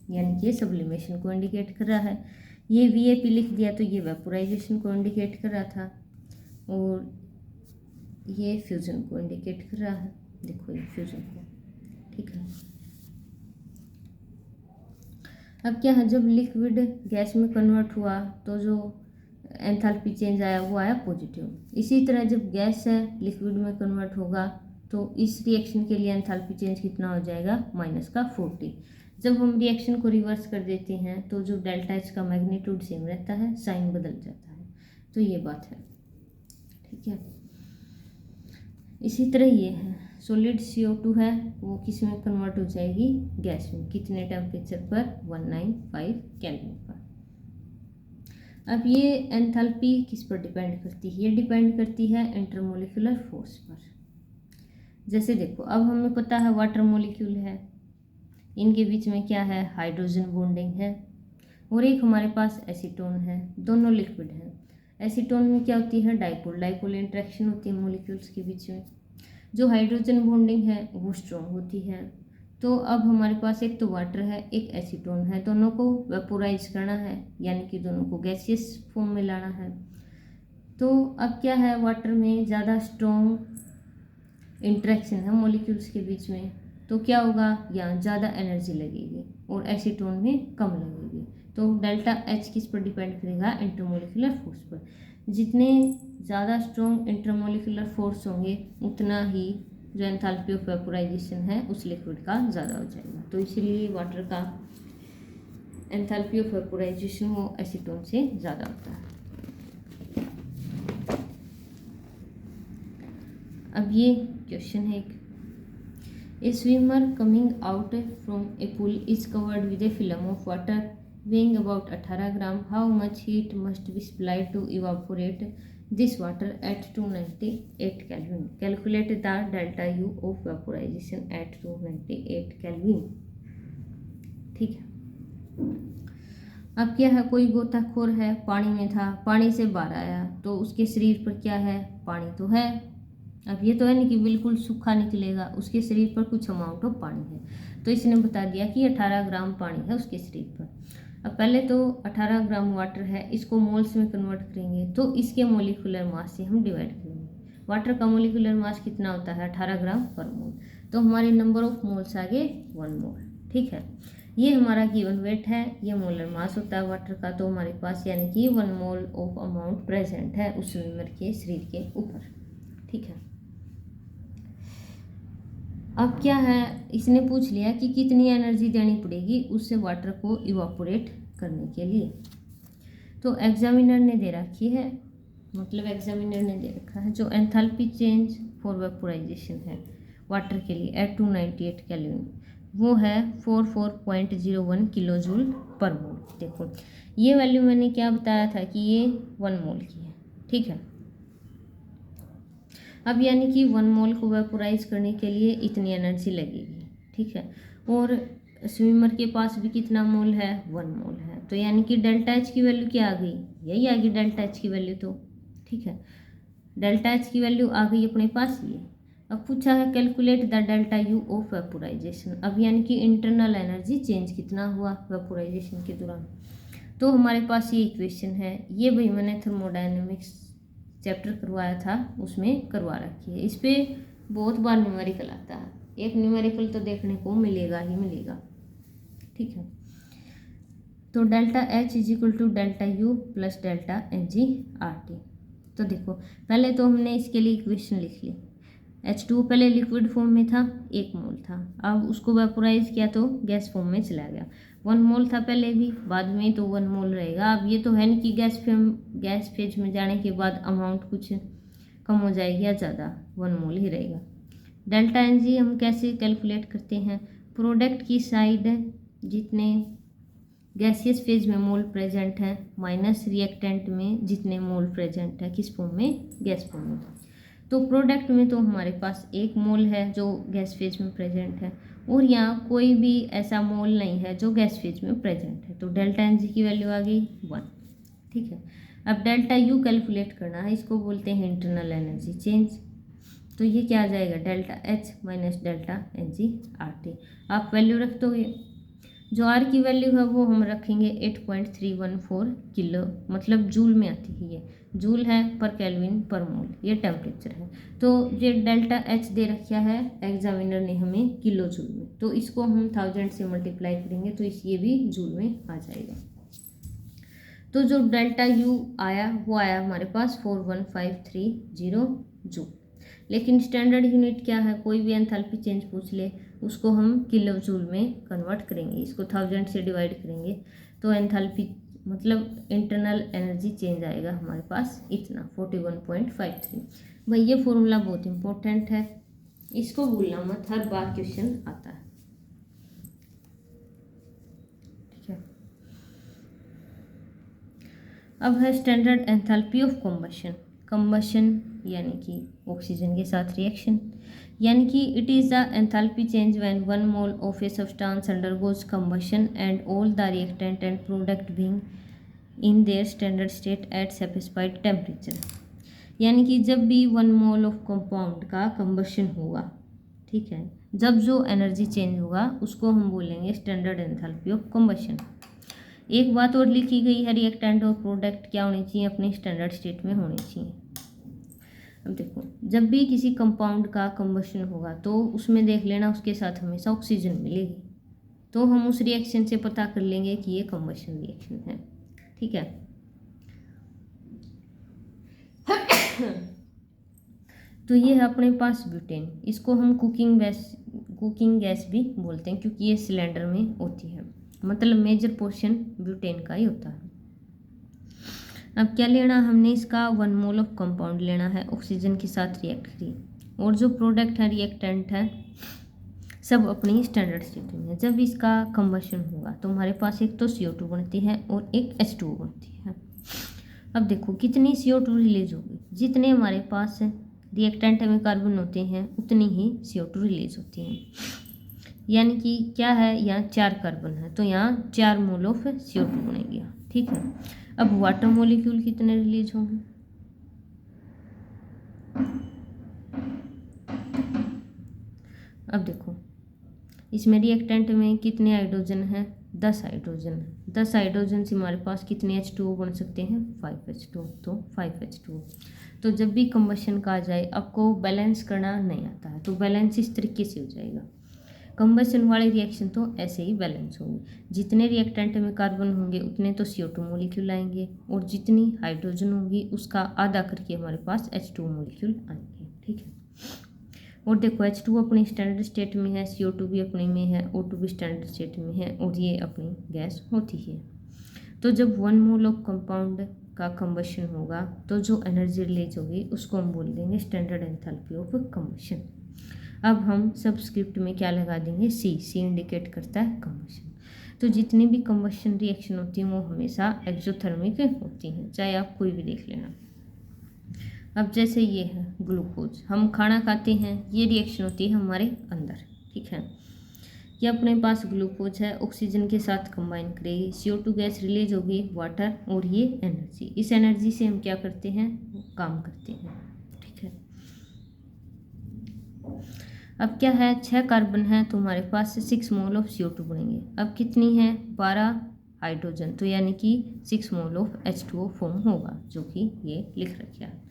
यानी कि सब्लिमेशन को इंडिकेट कर रहा है। ये VAP लिख दिया तो ये वेपोराइजेशन को इंडिकेट कर रहा था, और ये फ्यूजन को इंडिकेट कर रहा है, देखो ये फ्यूजन को, ठीक है। अब क्या है, जब लिक्विड गैस में कन्वर्ट हुआ तो जो एंथैल्पी चेंज आया वो आया पॉजिटिव। इसी तरह जब गैस है लिक्विड में कन्वर्ट होगा तो इस रिएक्शन के लिए एंथैल्पी चेंज कितना हो जाएगा -40। जब हम रिएक्शन को रिवर्स कर देते हैं तो जो डेल्टा एच का मैग्नीट्यूड सेम रहता है, साइन बदल जाता है, तो ये बात है, ठीक है। इसी तरह ये है, सॉलिड CO2 है वो किस में कन्वर्ट हो जाएगी, गैस में, कितने टेम्परेचर पर 195 केल्विन पर। अब ये एंथैल्पी किस पर डिपेंड करती है, ये डिपेंड करती है इंटरमोलिकुलर फोर्स पर। जैसे देखो अब हमें पता है वाटर मॉलिक्यूल है, इनके बीच में क्या है, हाइड्रोजन बॉन्डिंग है, और एक हमारे पास एसीटोन है, दोनों लिक्विड हैं। एसीटोन में क्या होती है, डाइपोल डाइपोल इंटरेक्शन होती है मॉलिक्यूल्स के बीच में। जो हाइड्रोजन बॉन्डिंग है वो स्ट्रॉन्ग होती है। तो अब हमारे पास एक तो वाटर है, एक एसीटोन है, दोनों को वेपोराइज करना है, यानी कि दोनों को गैसियस फॉर्म में लाना है। तो अब क्या है, वाटर में ज़्यादा स्ट्रॉन्ग इंटरेक्शन है मॉलिक्यूल्स के बीच में, तो क्या होगा, यहाँ ज़्यादा एनर्जी लगेगी और एसीटोन में कम लगेगी। तो डेल्टा एच किस पर डिपेंड करेगा, इंटरमोलिकुलर फोर्स पर। जितने ज़्यादा स्ट्रॉन्ग इंटरमोलिकुलर फोर्स होंगे उतना ही जो एंथैल्पी ऑफ वेपोराइजेशन है उस लिक्विड का ज़्यादा हो जाएगा। तो इसीलिए वाटर का एंथैल्पी ऑफ वेपोराइजेशन वो एसीटोन से ज़्यादा होता है। अब ये क्वेश्चन है एक, ए swimmer coming out from A pool is covered with A film of water weighing about 18 gram. How much heat must be supplied to evaporate this water at 298 Kelvin? Calculate the delta U of vaporization at 298 Kelvin. ठीक है। अब क्या है, कोई गोताखोर है, पानी में था, पानी से बाहर आया, तो उसके शरीर पर क्या है, पानी तो है। अब ये तो है नहीं कि बिल्कुल सूखा निकलेगा, उसके शरीर पर कुछ अमाउंट ऑफ पानी है। तो इसने बता दिया कि 18 ग्राम पानी है उसके शरीर पर। अब पहले तो 18 ग्राम वाटर है, इसको मोल्स में कन्वर्ट करेंगे तो इसके मोलिकुलर मास से हम डिवाइड करेंगे। वाटर का मोलिकुलर मास कितना होता है, 18 ग्राम पर मोल। तो हमारे नंबर ऑफ मोल्स आ गए 1 मोल। ठीक है, ये हमारा गिवन वेट है, ये मोलर मास होता है वाटर का। तो हमारे पास यानी कि 1 मोल ऑफ अमाउंट प्रेजेंट है उस स्विमर के शरीर के ऊपर। ठीक है, अब क्या है, इसने पूछ लिया कि कितनी एनर्जी देनी पड़ेगी उससे वाटर को इवापोरेट करने के लिए। तो एग्जामिनर ने दे रखी है, मतलब एग्जामिनर ने दे रखा है जो एंथैल्पी चेंज फॉर वेपोराइजेशन है वाटर के लिए एट 298 केल्विन, वो है 44.01 किलो जूल पर मोल। देखो ये वैल्यू मैंने क्या बताया था कि ये 1 मोल की है। ठीक है, अब यानी कि 1 मोल को वेपोराइज करने के लिए इतनी एनर्जी लगेगी। ठीक है, और स्विमर के पास भी कितना मोल है, 1 मोल है। तो यानी कि डेल्टा एच की वैल्यू क्या आ गई, यही आ गई डेल्टा एच की वैल्यू। तो ठीक है, डेल्टा एच की वैल्यू आ गई अपने पास ये। अब पूछा है calculate the delta U of vaporisation. अब यानी कि इंटरनल एनर्जी चेंज कितना हुआ वेपोराइजेशन के दौरान। तो हमारे पास ये इक्वेशन है, ये भाई मैंने थर्मोडायनेमिक्स चैप्टर करवाया था उसमें करवा रखी है। इस पर बहुत बार न्यूमेरिकल आता है, एक न्यूमेरिकल तो देखने को मिलेगा ही मिलेगा। ठीक है, तो delta H is equal to delta U plus delta N G R T. तो देखो पहले तो हमने इसके लिए इक्वेशन लिख ली। H2 पहले लिक्विड फॉर्म में था, 1 मोल था, अब उसको वेपोराइज किया तो गैस फॉर्म में चला गया। 1 मोल था पहले भी, बाद में तो 1 मोल रहेगा। अब ये तो है नहीं कि गैस फेज में जाने के बाद अमाउंट कुछ कम हो जाएगी या ज़्यादा, 1 मोल ही रहेगा। डेल्टा एन जी हम कैसे कैलकुलेट करते हैं, प्रोडक्ट की साइड जितने गैसियस फेज में मोल प्रेजेंट है माइनस रिएक्टेंट में जितने मोल प्रेजेंट है, किस फॉर्म में, गैस फॉर्म में। तो प्रोडक्ट में तो हमारे पास 1 मोल है जो गैस फेज में प्रेजेंट है, और यहाँ कोई भी ऐसा मोल नहीं है जो गैस फेज में प्रेजेंट है। तो डेल्टा एन जी की वैल्यू आ गई 1। ठीक है, अब डेल्टा यू कैलकुलेट करना है, इसको बोलते हैं इंटरनल एनर्जी चेंज। तो ये क्या आ जाएगा, delta H minus delta N G R T. आप वैल्यू रख दोगे, जो आर की वैल्यू है वो हम रखेंगे 8.314 किलो, मतलब जूल में आती है, ये जूल है पर केल्विन पर मोल, ये टेम्परेचर है। तो ये डेल्टा एच दे रखा है एग्जामिनर ने हमें किलो जूल में, तो इसको हम 1000 से मल्टीप्लाई करेंगे तो ये भी जूल में आ जाएगा। तो जो डेल्टा यू आया वो आया हमारे पास 41530 जूल। लेकिन स्टैंडर्ड यूनिट क्या है, कोई भी एंथैल्पी चेंज पूछ ले उसको हम किलो जूल में कन्वर्ट करेंगे, इसको 1000 से डिवाइड करेंगे तो एंथैल्पी मतलब इंटरनल एनर्जी चेंज आएगा हमारे पास इतना 41.53। भाई ये फॉर्मूला बहुत इंपॉर्टेंट है, इसको भूलना मत, हर बार क्वेश्चन आता है। ठीक है, अब है standard enthalpy of combustion. Combustion यानी कि ऑक्सीजन के साथ रिएक्शन। यानी कि it is the enthalpy change when 1 mole of a substance undergoes combustion and all the reactant and product being in their standard state eight specified temperature. यानी कि जब भी 1 मोल ऑफ कंपाउंड का combustion होगा, ठीक है, जब जो एनर्जी चेंज होगा उसको हम बोलेंगे स्टैंडर्ड एंथैल्पी ऑफ कंबशन। एक बात और लिखी गई है, रिएक्टेंट और प्रोडक्ट क्या होनी चाहिए, अपनी स्टैंडर्ड स्टेट में होनी चाहिए। अब देखो, जब भी किसी कंपाउंड का कंबशन होगा तो उसमें देख लेना उसके साथ हमेशा ऑक्सीजन मिलेगी, तो हम उस रिएक्शन से पता कर लेंगे कि ये कंबशन रिएक्शन है, ठीक है। तो ये है अपने पास ब्यूटेन, इसको हम कुकिंग गैस भी बोलते हैं क्योंकि ये सिलेंडर में होती है, मतलब मेजर पोर्शन ब्यूटेन का ही होता है। अब क्या लेना हमने, इसका 1 मोल ऑफ कंपाउंड लेना है, ऑक्सीजन के साथ रिएक्ट करिए, और जो प्रोडक्ट है रिएक्टेंट है सब अपनी स्टैंडर्ड स्टेट में है। जब इसका कंबशन होगा तो हमारे पास एक तो CO2 बनती है और एक H2O बनती है। अब देखो कितनी CO2 रिलीज होगी, जितने हमारे पास रिएक्टेंट में कार्बन होते हैं उतनी ही CO2 रिलीज होती हैं। यानी कि क्या है, यहाँ 4 कार्बन है तो यहाँ 4 मोल ऑफ CO2 बनेगी, ठीक है। अब वाटर मॉलिक्यूल कितने रिलीज होंगे, अब देखो इसमें रिएक्टेंट में कितने हाइड्रोजन हैं, 10 हाइड्रोजन है। 10 हाइड्रोजन से हमारे पास कितने H2O बन सकते हैं, 5 H2O, तो 5 H2O। तो जब भी कंबशन का आ जाए, आपको बैलेंस करना नहीं आता है तो बैलेंस इस तरीके से हो जाएगा। कंबशन वाले रिएक्शन तो ऐसे ही बैलेंस होंगे, जितने रिएक्टेंट में कार्बन होंगे उतने तो CO2 मॉलिक्यूल आएंगे, और जितनी हाइड्रोजन होगी उसका आधा करके हमारे पास H2O मॉलिक्यूल आएंगे, ठीक है। और देखो H2O अपनी स्टैंडर्ड स्टेट में है, CO2 भी अपने में है, O2 भी स्टैंडर्ड स्टेट में है, और ये अपनी गैस होती है। तो जब 1 मोल ऑफ कंपाउंड का कंबशन होगा तो जो एनर्जी रिलीज होगी उसको हम बोल देंगे स्टैंडर्ड एंथैल्पी ऑफ कंबशन। अब हम सबस्क्रिप्ट में क्या लगा देंगे, सी इंडिकेट करता है कंबशन। तो जितनी भी कंबशन रिएक्शन होती हैं वो हमेशा एक्सोथर्मिक होती हैं, चाहे आप कोई भी देख लेना। अब जैसे ये है ग्लूकोज, हम खाना खाते हैं, ये रिएक्शन होती है हमारे अंदर, ठीक है। ये अपने पास ग्लूकोज है, ऑक्सीजन के साथ कंबाइन करेगी, CO2 गैस रिलीज होगी, वाटर, और ये एनर्जी, इस एनर्जी से हम क्या करते हैं, काम करते हैं, ठीक है। अब क्या है, 6 कार्बन है तो हमारे पास 6 मोल ऑफ CO2 बनेंगे। अब कितनी है, 12 हाइड्रोजन, तो यानी कि 6 मोल ऑफ H2O फॉर्म होगा, जो कि ये लिख रखा है।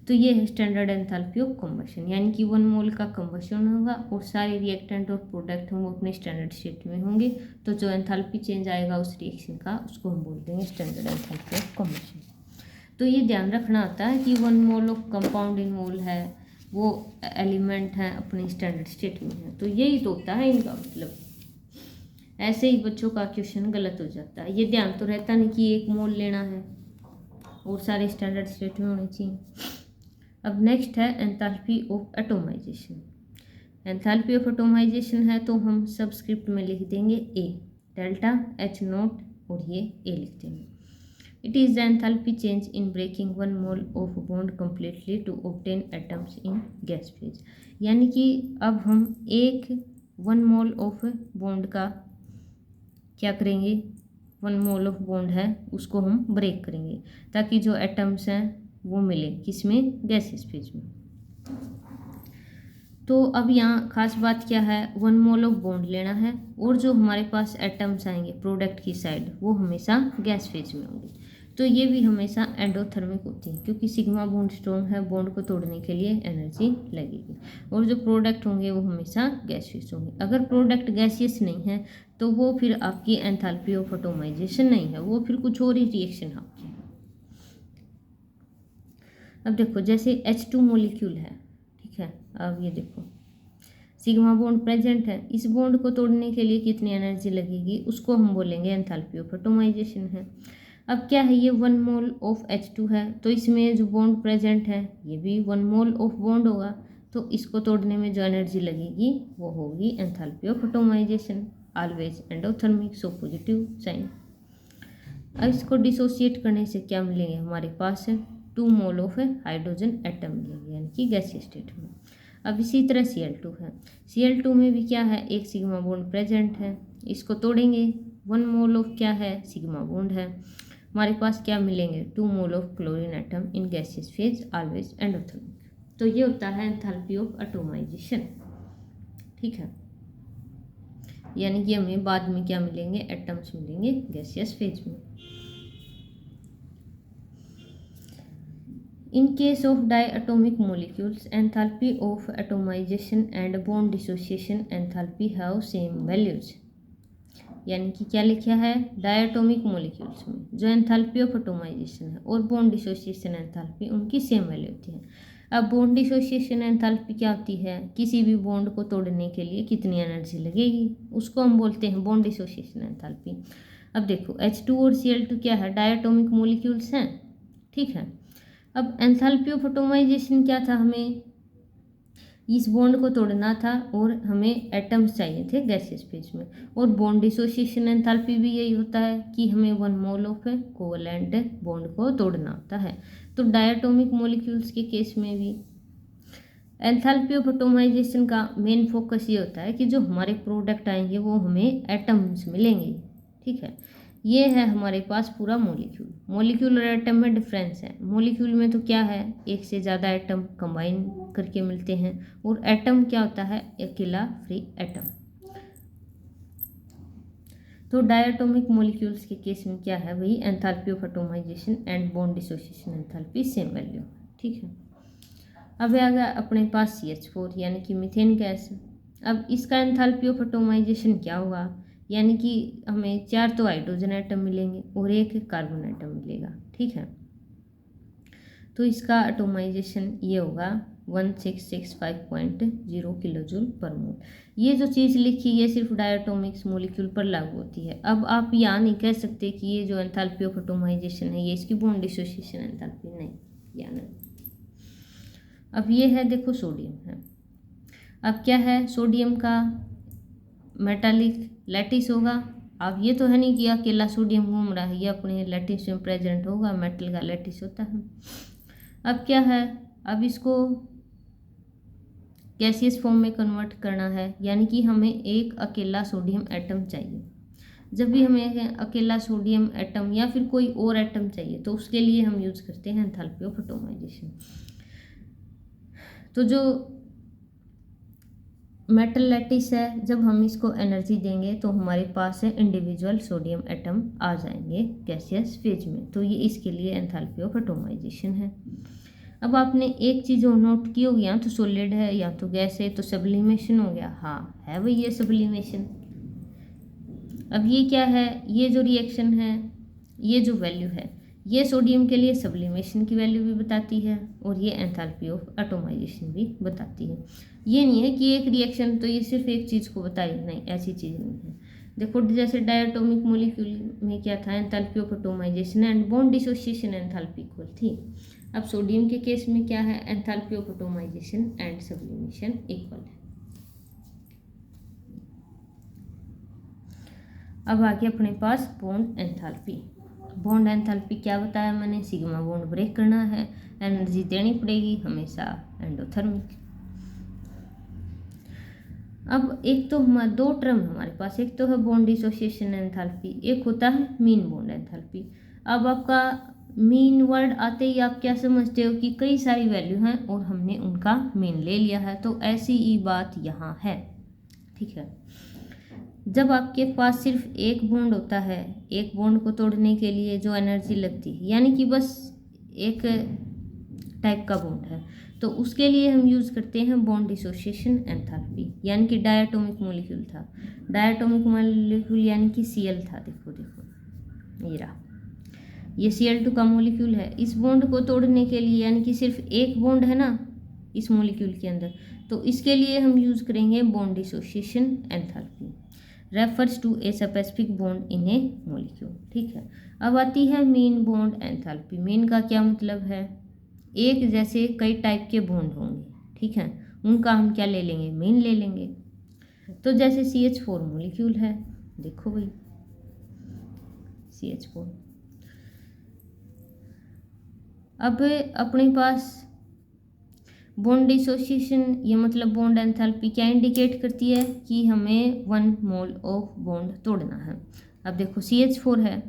तो ये है स्टैंडर्ड एंथैल्पी ऑफ कंबशन, यानी कि 1 मोल का कंबशन होगा और सारे रिएक्टेंट और प्रोडक्ट होंगे अपने स्टैंडर्ड स्टेट में होंगे, तो जो एंथैल्पी चेंज आएगा उस रिएक्शन का उसको हम बोल देंगे स्टैंडर्ड एंथैल्पी ऑफ कंबशन। तो ये ध्यान रखना होता है कि 1 मोल ऑफ कंपाउंड इन मोल है, वो एलिमेंट है अपनी स्टैंडर्ड स्टेट में है, तो यही तो होता है इनका मतलब। ऐसे ही बच्चों का क्वेश्चन गलत हो जाता है, ये ध्यान तो रहता नहीं कि 1 मोल लेना है और सारे स्टैंडर्ड स्टेट में होने चाहिए। अब नेक्स्ट है enthalpy of atomisation. Enthalpy of atomisation है तो हम सबस्क्रिप्ट में लिख देंगे A, डेल्टा H0, और ये A लिख देंगे। It is the enthalpy change in breaking 1 mole of bond completely to obtain atoms in gas phase. यानी कि अब हम 1 मोल ऑफ बॉन्ड का क्या करेंगे, 1 मोल ऑफ बॉन्ड है उसको हम ब्रेक करेंगे ताकि जो एटम्स हैं वो मिले, किसमें, गैसेस फेज में। तो अब यहाँ खास बात क्या है, 1 मोल ऑफ बॉन्ड लेना है और जो हमारे पास एटम्स आएंगे प्रोडक्ट की साइड वो हमेशा गैस फेज में होंगे। तो ये भी हमेशा एंडोथर्मिक होती है क्योंकि सिग्मा बॉन्ड स्ट्रॉन्ग है, बॉन्ड को तोड़ने के लिए एनर्जी लगेगी, और जो प्रोडक्ट होंगे वो हमेशा गैसियस होंगे। अगर प्रोडक्ट गैसियस नहीं है तो वो फिर आपकी एंथैल्पी ऑफ एटोमाइजेशन नहीं है, वो फिर कुछ और ही रिएक्शन आपकी है। अब देखो जैसे H2 मॉलिक्यूल है, ठीक है, अब ये देखो सिग्मा बॉन्ड प्रेजेंट है, इस बॉन्ड को तोड़ने के लिए कितनी एनर्जी लगेगी उसको हम बोलेंगे एंथैल्पी ऑफ एटोमाइजेशन है। अब क्या है, ये 1 मोल ऑफ H2 है तो इसमें जो बॉन्ड प्रेजेंट है ये भी 1 मोल ऑफ बॉन्ड होगा, तो इसको तोड़ने में जो एनर्जी लगेगी वो होगी enthalpy of atomization, always endothermic, so positive sign. अब इसको डिसोसिएट करने से क्या मिलेंगे, हमारे पास 2 मोल ऑफ हाइड्रोजन एटम मिलेंगे, यानी कि गैसीय स्टेट में। अब इसी तरह Cl2 है, Cl2 में भी क्या है, एक सिग्मा बॉन्ड प्रेजेंट है, इसको तोड़ेंगे 1 मोल ऑफ क्या है, सिग्मा बॉन्ड है, हमारे पास क्या मिलेंगे 2 mole of chlorine atom in gaseous phase always endothermic. तो ये होता है एंथैल्पी ऑफ एटोमाइजेशन, ठीक है, यानी कि हमें बाद में क्या मिलेंगे, एटम्स मिलेंगे गैसियस फेज में। In case of diatomic molecules, enthalpy of atomization and bond dissociation enthalpy have same values। यानी कि क्या लिखा है, डायटोमिक मोलिक्यूल्स में जो एंथैल्पी ऑफ एटोमाइजेशन है और बॉन्ड डिसोसिएशन एंथैल्पी उनकी सेम वैल्यू होती है। अब बॉन्ड डिसोसिएशन एंथैल्पी क्या होती है, किसी भी बॉन्ड को तोड़ने के लिए कितनी एनर्जी लगेगी, उसको हम बोलते हैं बॉन्ड डिसोसिएशन एंथैल्पी। अब देखो H2 और Cl2 क्या है, डायटोमिक मोलिक्यूल्स हैं, ठीक है। अब एंथैल्पी ऑफ एटोमाइजेशन क्या था, हमें इस बॉन्ड को तोड़ना था और हमें एटम्स चाहिए थे गैसियस फेज में, और बॉन्ड डिसोसिएशन एंथैल्पी भी यही होता है कि हमें 1 मोल ऑफ कोवैलेंट बॉन्ड को तोड़ना होता है। तो डायटोमिक मॉलिक्यूल्स के केस में भी एंथैल्पी ऑफ एटोमाइजेशन का मेन फोकस ये होता है कि जो हमारे प्रोडक्ट आएंगे वो हमें एटम्स मिलेंगे, ठीक है। ये है हमारे पास पूरा मॉलिक्यूल। मॉलिक्यूल और एटम में डिफरेंस है, मॉलिक्यूल में तो क्या है, एक से ज़्यादा एटम कंबाइन करके मिलते हैं, और एटम क्या होता है, अकेला फ्री एटम। तो डायटोमिक मॉलिक्यूल्स के केस में क्या है, वही enthalpy of atomisation and bond dissociation enthalpy same value, ठीक है। अब आ गया अपने पास CH4 यानी कि मीथेन गैस। अब इसका एंथैल्पी ऑफ एटोमाइजेशन क्या होगा, यानी कि हमें 4 तो हाइड्रोजन एटम मिलेंगे और 1 कार्बन एटम मिलेगा, ठीक है। तो इसका एटोमाइजेशन ये होगा 1665.0 किलोजूल पर मोल। ये जो चीज़ लिखी ये सिर्फ डायटोमिक्स मॉलिक्यूल पर लागू होती है। अब आप यहाँ नहीं कह सकते कि ये जो एंथैल्पी ऑफ एटोमाइजेशन है ये इसकी बॉन्ड डिसोसिएशन एंथैल्पी, नहीं, या नहीं। अब ये है, देखो सोडियम है, अब क्या है, सोडियम का मेटालिक लैटिस होगा। अब ये तो है नहीं कि अकेला सोडियम घूम रहा है, ये अपने लैटिस में प्रेजेंट होगा, मेटल का लैटिस होता है। अब क्या है, अब इसको गैसियस फॉर्म में कन्वर्ट करना है, यानी कि हमें एक अकेला सोडियम एटम चाहिए। जब भी हमें अकेला सोडियम एटम या फिर कोई और एटम चाहिए तो उसके लिए हम यूज़ करते हैं एंथैल्पी ऑफ एटोमाइजेशन। तो जो मेटल लैटिस है, जब हम इसको एनर्जी देंगे तो हमारे पास इंडिविजुअल सोडियम एटम आ जाएंगे गैसियस फेज में, तो ये इसके लिए एंथैल्पी ऑफ एटोमाइजेशन है। अब आपने एक चीज़ और नोट की होगी, या तो सॉलिड है या तो गैस है, तो सब्लिमेशन हो गया, हाँ है वही, ये सब्लिमेशन। अब ये क्या है, ये जो रिएक्शन है, ये जो वैल्यू है, ये सोडियम के लिए सब्लिमेशन की वैल्यू भी बताती है और ये एंथैल्पी ऑफ एटोमाइजेशन भी बताती है। ये नहीं है कि एक रिएक्शन तो ये सिर्फ एक चीज़ को बताई, नहीं, ऐसी चीज़ नहीं है। देखो जैसे डायटोमिक मॉलिक्यूल में क्या था, enthalpy of atomisation and bond dissociation enthalpy equal थी। अब सोडियम के केस में क्या है, enthalpy of atomisation and sublimation equal है। अब आगे अपने पास बॉन्ड एंथैल्पी। बॉन्ड एंथैल्पी क्या बताया मैंने, सिग्मा बॉन्ड ब्रेक करना है, एनर्जी देनी पड़ेगी हमेशा एंडोथर्मिक। अब एक तो दो टर्म हमारे पास, एक तो है बॉन्ड डिसोसिएशन एंथैल्पी, एक होता है मीन बॉन्ड एंथैल्पी। अब आपका मीन वर्ड आते ही आप क्या समझते हो कि कई सारी वैल्यू हैं और हमने उनका मीन ले लिया है, तो ऐसी ही बात यहाँ है, ठीक है। जब आपके पास सिर्फ एक बॉन्ड होता है, एक बॉन्ड को तोड़ने के लिए जो एनर्जी लगती है, यानी कि बस एक टाइप का बॉन्ड है, तो उसके लिए हम यूज़ करते हैं बॉन्ड डिसोसिएशन एंथैल्पी। यानी कि डायटोमिक मॉलिक्यूल था, डायटोमिक मॉलिक्यूल यानी कि Cl था, देखो देखो ये रहा, ये Cl2 का मॉलिक्यूल है। इस बॉन्ड को तोड़ने के लिए, यानी कि सिर्फ एक बॉन्ड है ना इस मॉलिक्यूल के अंदर, तो इसके लिए हम यूज़ करेंगे bond dissociation enthalpy, refers to a specific bond in a molecule, ठीक है। अब आती है मीन बॉन्ड एंथैल्पी। मीन का क्या मतलब है, एक जैसे कई टाइप के बॉन्ड होंगे, ठीक है, उनका हम क्या ले लेंगे, मीन ले लेंगे। तो जैसे CH4 मॉलिक्यूल है, देखो भाई CH4, अब अपने पास बॉन्ड डिसोसिएशन ये मतलब बॉन्ड एंथैल्पी क्या इंडिकेट करती है कि हमें 1 मोल ऑफ बॉन्ड तोड़ना है। अब देखो CH4 है,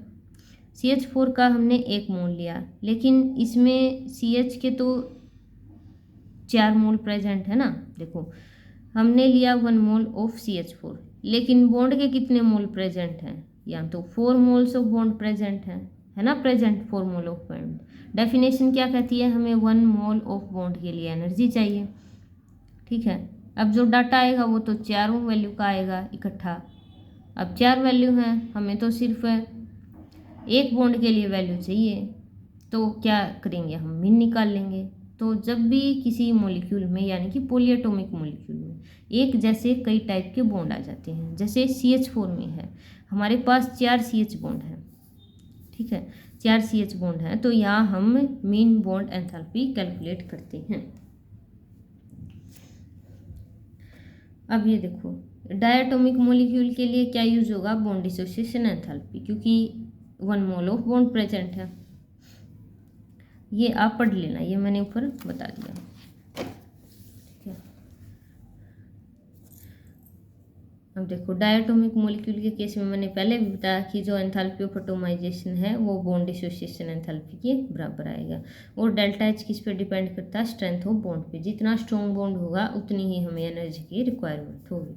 CH4 का हमने 1 मोल लिया, लेकिन इसमें CH के तो 4 मोल प्रेजेंट है ना। देखो हमने लिया 1 मोल ऑफ CH4, लेकिन बॉन्ड के कितने मोल प्रेजेंट हैं, या तो 4 मोल्स ऑफ बॉन्ड प्रेजेंट है ना, present 4 mole of bond. Definition क्या कहती है, हमें 1 मोल ऑफ बॉन्ड के लिए एनर्जी चाहिए, ठीक है। अब जो डाटा आएगा वो तो चारों वैल्यू का आएगा इकट्ठा। अब 4 वैल्यू हैं, हमें तो सिर्फ 1 बॉन्ड के लिए वैल्यू चाहिए, तो क्या करेंगे, हम मीन निकाल लेंगे। तो जब भी किसी मॉलिक्यूल में यानी कि पॉलीएटॉमिक मॉलिक्यूल में एक जैसे कई टाइप के बॉन्ड आ जाते हैं, जैसे CH4 में है हमारे पास 4 CH बॉन्ड है, ठीक है, 4 CH बॉन्ड है, तो यहाँ हम मीन बॉन्ड एंथैल्पी कैलकुलेट करते हैं। अब ये देखो डायटोमिक मॉलिक्यूल के लिए क्या यूज होगा, बॉन्ड डिसोसिएशन एंथैल्पी, क्योंकि 1 मोल ऑफ बॉन्ड प्रेजेंट है। ये आप पढ़ लेना, ये मैंने ऊपर बता दिया, ठीक है। अब देखो डायटोमिक मॉलिक्यूल के केस में मैंने पहले भी बताया कि जो एंथैल्पी ऑफ एटोमाइजेशन है वो बॉन्ड डिसोसिएशन एंथैल्पी के बराबर आएगा। और डेल्टा H किस पे डिपेंड करता है, स्ट्रेंथ ऑफ बॉन्ड पे। जितना स्ट्रॉन्ग बॉन्ड होगा उतनी ही हमें एनर्जी की रिक्वायरमेंट होगी।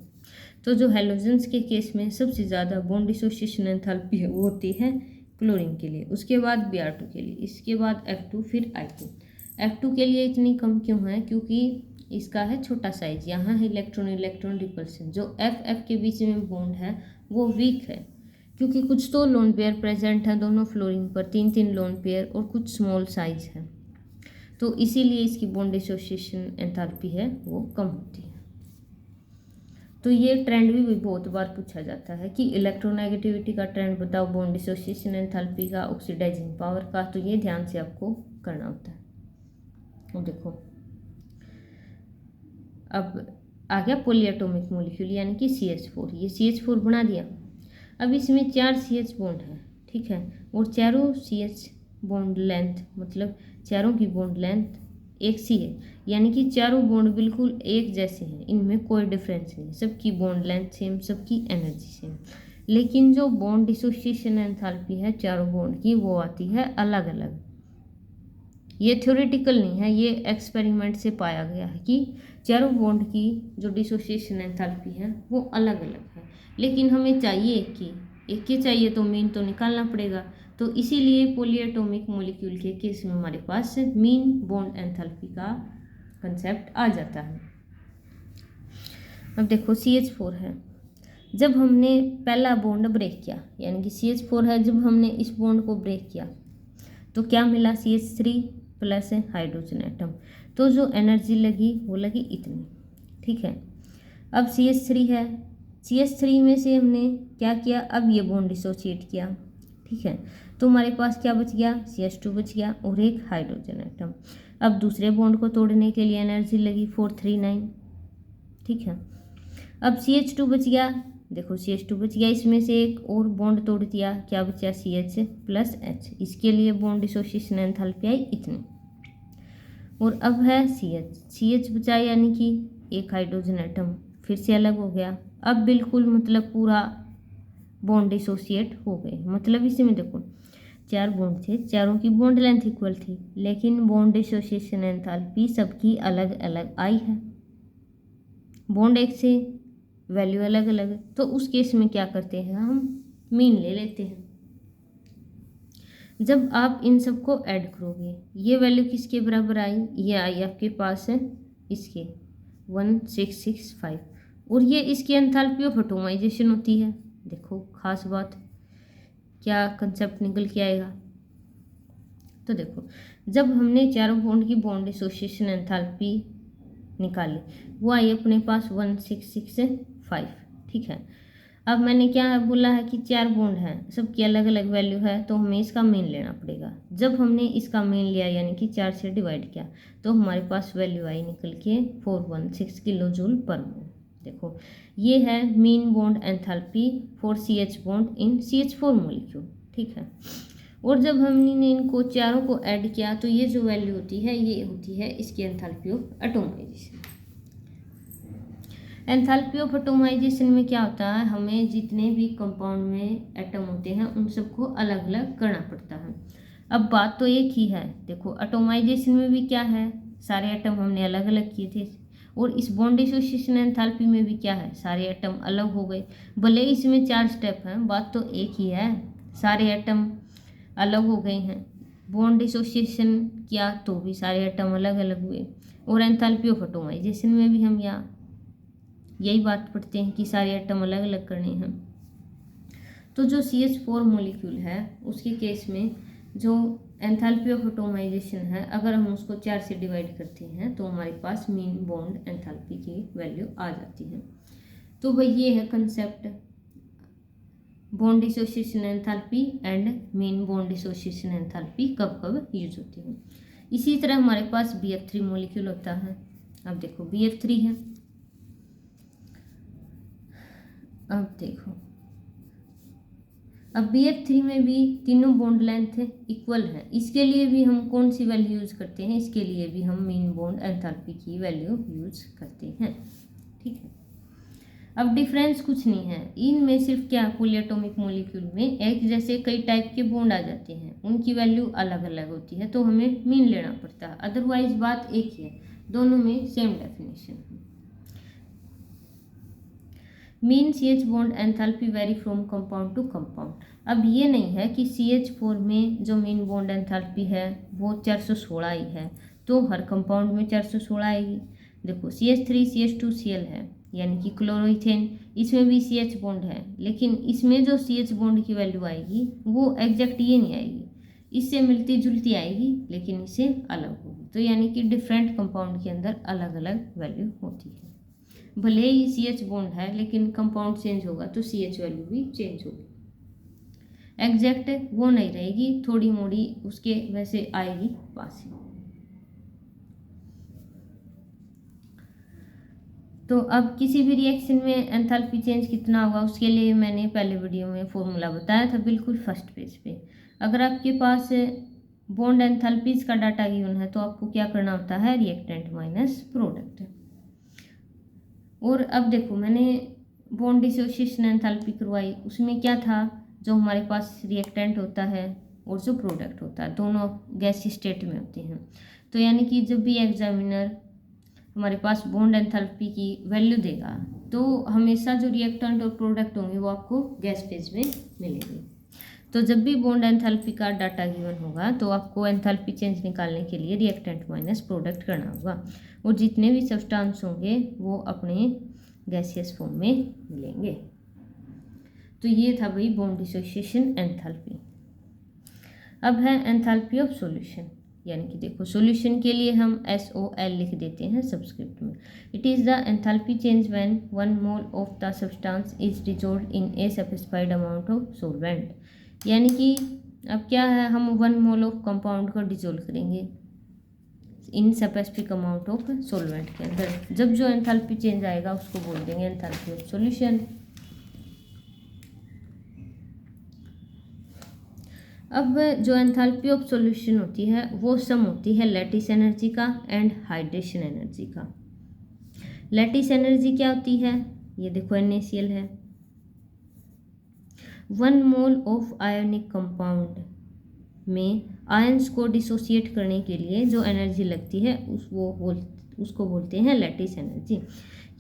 तो जो हेलोजेंस के केस में सबसे ज़्यादा बॉन्ड डिसोसिएशन एंथैल्पी है वो होती है क्लोरीन के लिए, उसके बाद Br2 के लिए, इसके बाद F2, फिर I2। F2 के लिए इतनी कम क्यों है, क्योंकि इसका है छोटा साइज, यहाँ है इलेक्ट्रॉन इलेक्ट्रॉन रिपल्सन। जो F के बीच में बॉन्ड है वो वीक है, क्योंकि कुछ तो लोन पेयर प्रेजेंट है दोनों फ्लोरीन पर, 3 लोन पेयर, और कुछ स्मॉल साइज है, तो इसीलिए इसकी बॉन्ड डिसोसिएशन एंथैल्पी है वो कम होती है। तो ये ट्रेंड भी बहुत बार पूछा जाता है कि इलेक्ट्रोनेगेटिविटी का ट्रेंड बताओ, बॉन्ड डिसोसिएशन एंथैल्पी का, ऑक्सीडाइजिंग पावर का, तो ये ध्यान से आपको करना होता है। और देखो अब आ गया पॉलीएटॉमिक मॉलिक्यूल यानी कि CH4, ये CH4 बना दिया। अब इसमें 4 CH बॉन्ड है, ठीक है, और चारों CH बॉन्ड लेंथ मतलब चारों की बॉन्ड लेंथ एक सी है, यानी कि चारों बॉन्ड बिल्कुल एक जैसे हैं, इनमें कोई डिफरेंस नहीं, सबकी बॉन्ड लेंथ सेम, सबकी एनर्जी सेम। लेकिन जो बॉन्ड डिसोसिएशन एंथैल्पी है चारों बॉन्ड की वो आती है अलग अलग। ये थ्योरेटिकल नहीं है, ये एक्सपेरिमेंट से पाया गया है कि चारों बॉन्ड की जो डिसोसिएशन एंथैल्पी है वो अलग अलग है। लेकिन हमें चाहिए एक ही चाहिए, तो मीन तो निकालना पड़ेगा। तो इसीलिए पॉलीएटॉमिक मॉलिक्यूल के केस में हमारे पास मीन बॉन्ड एंथैल्पी का कंसेप्ट आ जाता है। अब देखो CH4 है, जब हमने पहला बॉन्ड ब्रेक किया, यानी कि CH4 है, जब हमने इस बॉन्ड को ब्रेक किया तो क्या मिला, CH3 प्लस हाइड्रोजन एटम। तो जो एनर्जी लगी वो लगी इतनी, ठीक है। अब CH3 है, CH3 में से हमने क्या किया, अब ये बॉन्ड डिसोसिएट किया, ठीक है, तो हमारे पास क्या बच गया, CH2 बच गया और एक हाइड्रोजन एटम। अब दूसरे बॉन्ड को तोड़ने के लिए एनर्जी लगी 439, ठीक है। अब CH2 बच गया, देखो CH2 बच गया, इसमें से एक और बॉन्ड तोड़ दिया, क्या बचा, CH प्लस H, इसके लिए बॉन्ड डिसोसिएशन एंथैल्पी आई इतनी। और अब है CH बचा, यानी कि एक हाइड्रोजन एटम फिर से अलग हो गया। अब बिल्कुल मतलब पूरा बॉन्ड डिसोसिएट हो गए, मतलब इसमें देखो 4 बॉन्ड थे, चारों की बॉन्ड लेंथ इक्वल थी, लेकिन बॉन्ड डिसोसिएशन एंथैल्पी सबकी अलग अलग आई है, बॉन्ड एक से, वैल्यू अलग अलग। तो उस केस में क्या करते हैं, हम मीन ले लेते हैं। जब आप इन सबको ऐड करोगे, ये वैल्यू किसके बराबर आई, ये आई आपके पास है इसके 1665, और ये इसकी एंथैल्पी ऑफ एटोमाइजेशन होती है। देखो खास बात, क्या कंसेप्ट निकल के आएगा। तो देखो जब हमने चारों बॉन्ड की बॉन्ड डिसोसिएशन एंथैल्पी निकाली, वो आई अपने पास 1665, ठीक है। अब मैंने क्या बोला है कि 4 बॉन्ड हैं, सबकी अलग अलग वैल्यू है, तो हमें इसका मीन लेना पड़ेगा। जब हमने इसका मीन लिया यानी कि 4 से डिवाइड किया, तो हमारे पास वैल्यू आई निकल के 416 किलो जूल पर मोल। देखो ये है mean bond enthalpy for CH bond in CH4 molecule, ठीक है। और जब हमने इनको चारों को ऐड किया तो ये जो वैल्यू होती है ये होती है इसकी enthalpy of atomisation. Enthalpy of atomisation में क्या होता है, हमें जितने भी कंपाउंड में एटम होते हैं उन सबको अलग अलग करना पड़ता है। अब बात तो एक ही है, देखो एटोमाइजेशन में भी क्या है, सारे एटम हमने अलग अलग किए थे, और इस बॉन्ड डिसोसिएशन एंथैल्पी में भी क्या है, सारे एटम अलग हो गए। भले इसमें 4 स्टेप हैं, बात तो एक ही है, सारे एटम अलग हो गए हैं। बॉन्ड डिसोसिएशन किया तो भी सारे एटम अलग अलग हुए, और एंथैल्पी ऑफ एटोमाइजेशन में भी हम यहाँ यही बात पढ़ते हैं कि सारे एटम अलग अलग करने हैं। तो जो CH4 मॉलिक्यूल है उसके केस में जो एंथैल्पी ऑफ एटोमाइजेशन है, अगर हम उसको 4 से डिवाइड करते हैं तो हमारे पास मीन बॉन्ड एंथैल्पी की वैल्यू आ जाती है। तो भाई ये है concept bond dissociation enthalpy and mean bond dissociation enthalpy कब कब यूज होती है। इसी तरह हमारे पास BF3 मॉलिक्यूल होता है। अब देखो BF3 है, अब देखो अब BF3 में भी तीनों बॉन्ड लेंथ इक्वल है। इसके लिए भी हम कौन सी वैल्यू यूज करते हैं, इसके लिए भी हम मीन बॉन्ड एंथैल्पी की वैल्यू यूज करते हैं। ठीक है, अब डिफरेंस कुछ नहीं है, इनमें सिर्फ क्या पॉलीएटॉमिक मॉलिक्यूल में एक जैसे कई टाइप के बॉन्ड आ जाते हैं, उनकी वैल्यू अलग अलग होती है, तो हमें मीन लेना पड़ता है। अदरवाइज बात एक ही है, दोनों में सेम डेफिनेशन है। Mean CH bond enthalpy vary from compound to compound. अब ये नहीं है कि CH4 में जो मीन बॉन्ड एंथैल्पी है वो 416 ही है तो हर कंपाउंड में 416 आएगी। देखो CH3 CH2 Cl है, यानी कि क्लोरोइथेन, इसमें भी CH बॉन्ड है, लेकिन इसमें जो CH बॉन्ड की वैल्यू आएगी वो एग्जैक्ट ये नहीं आएगी, इससे मिलती जुलती आएगी लेकिन इससे अलग होगी। तो यानी कि डिफरेंट कंपाउंड के अंदर अलग अलग वैल्यू होती है। भले ही CH बॉन्ड है लेकिन कंपाउंड चेंज होगा तो CH वैल्यू भी चेंज होगी, एग्जैक्ट वो नहीं रहेगी, थोड़ी मोड़ी उसके वैसे आएगी पास ही। तो अब किसी भी रिएक्शन में एंथैल्पी चेंज कितना होगा उसके लिए मैंने पहले वीडियो में फॉर्मूला बताया था, बिल्कुल फर्स्ट पेज पे। अगर आपके पास बॉन्ड एंथैल्पीज का डाटा गिवन है तो आपको क्या करना होता है, रिएक्टेंट माइनस प्रोडक्ट। और अब देखो मैंने बॉन्ड डिसोसिएशन एंथैल्पी करवाई, उसमें क्या था, जो हमारे पास रिएक्टेंट होता है और जो प्रोडक्ट होता है दोनों गैस स्टेट में होते हैं। तो यानी कि जब भी एग्जामिनर हमारे पास बॉन्ड एंथैल्पी की वैल्यू देगा तो हमेशा जो रिएक्टेंट और प्रोडक्ट होंगे वो आपको गैस फेज में मिलेंगे। तो जब भी बॉन्ड एंथैल्पी का डाटा गिवन होगा तो आपको एंथैल्पी चेंज निकालने के लिए रिएक्टेंट माइनस प्रोडक्ट करना होगा, और जितने भी सब्सटेंस होंगे वो अपने गैसियस फॉर्म में मिलेंगे। तो ये था भाई बॉन्ड डिसोसिएशन एंथैल्पी। अब है एंथैल्पी ऑफ सॉल्यूशन, यानी कि देखो सॉल्यूशन के लिए हम SOL लिख देते हैं सबस्क्रिप्ट में। It is the enthalpy change when 1 mole of the substance is dissolved in a specified amount of solvent. यानी कि अब क्या है, हम 1 मोल ऑफ कंपाउंड को डिसॉल्व करेंगे in specific amount of solvent के अंदर। जब जो एंथैल्पी चेंज आएगा उसको बोल देंगे एंथैल्पी ऑफ सॉल्यूशन। अब जो एंथैल्पी ऑफ सॉल्यूशन होती है वो सम होती है लैटिस एनर्जी का एंड हाइड्रेशन एनर्जी का। लैटिस एनर्जी क्या होती है, ये देखो NaCl है, 1 मोल ऑफ आयोनिक कंपाउंड में आयंस को डिसोसिएट करने के लिए जो एनर्जी लगती है उसको बोलते हैं लैटिस एनर्जी।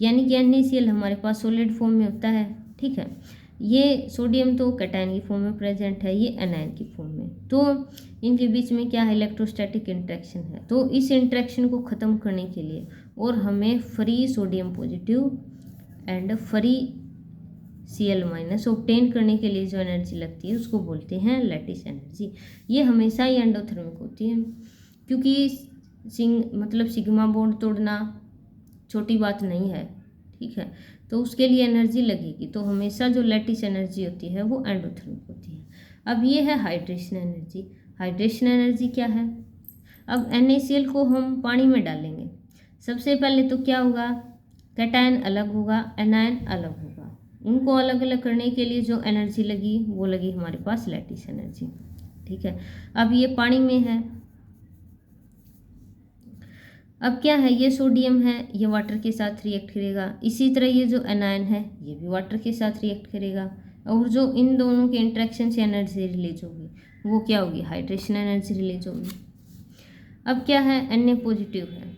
यानी कि NaCl हमारे पास सॉलिड फॉर्म में होता है, ठीक है, ये सोडियम तो कैटायन की फॉर्म में प्रेजेंट है, ये एनायन की फॉर्म में, तो इनके बीच में क्या है, इलेक्ट्रोस्टैटिक इंट्रैक्शन है। तो इस इंट्रैक्शन को ख़त्म करने के लिए और हमें free sodium positive and free Cl minus obtain करने के लिए जो एनर्जी लगती है उसको बोलते हैं लैटिस एनर्जी। ये हमेशा ही एंडोथर्मिक होती है, क्योंकि मतलब सिग्मा बॉन्ड तोड़ना छोटी बात नहीं है, ठीक है, तो उसके लिए एनर्जी लगेगी। तो हमेशा जो लैटिस एनर्जी होती है वो एंडोथर्मिक होती है। अब ये है हाइड्रेशन एनर्जी। हाइड्रेशन एनर्जी क्या है, अब NaCl को हम पानी में डालेंगे, सबसे पहले तो क्या होगा, कैटायन अलग होगा, एनायन अलग होगा, उनको अलग अलग करने के लिए जो एनर्जी लगी वो लगी हमारे पास लैटिस एनर्जी। ठीक है। अब ये पानी में है, अब क्या है, ये सोडियम है, ये वाटर के साथ रिएक्ट करेगा। इसी तरह ये जो एनायन है ये भी वाटर के साथ रिएक्ट करेगा, और जो इन दोनों के इंटरेक्शन से एनर्जी रिलीज होगी वो क्या होगी, हाइड्रेशन एनर्जी रिलीज होगी। अब क्या है, Na पॉजिटिव है,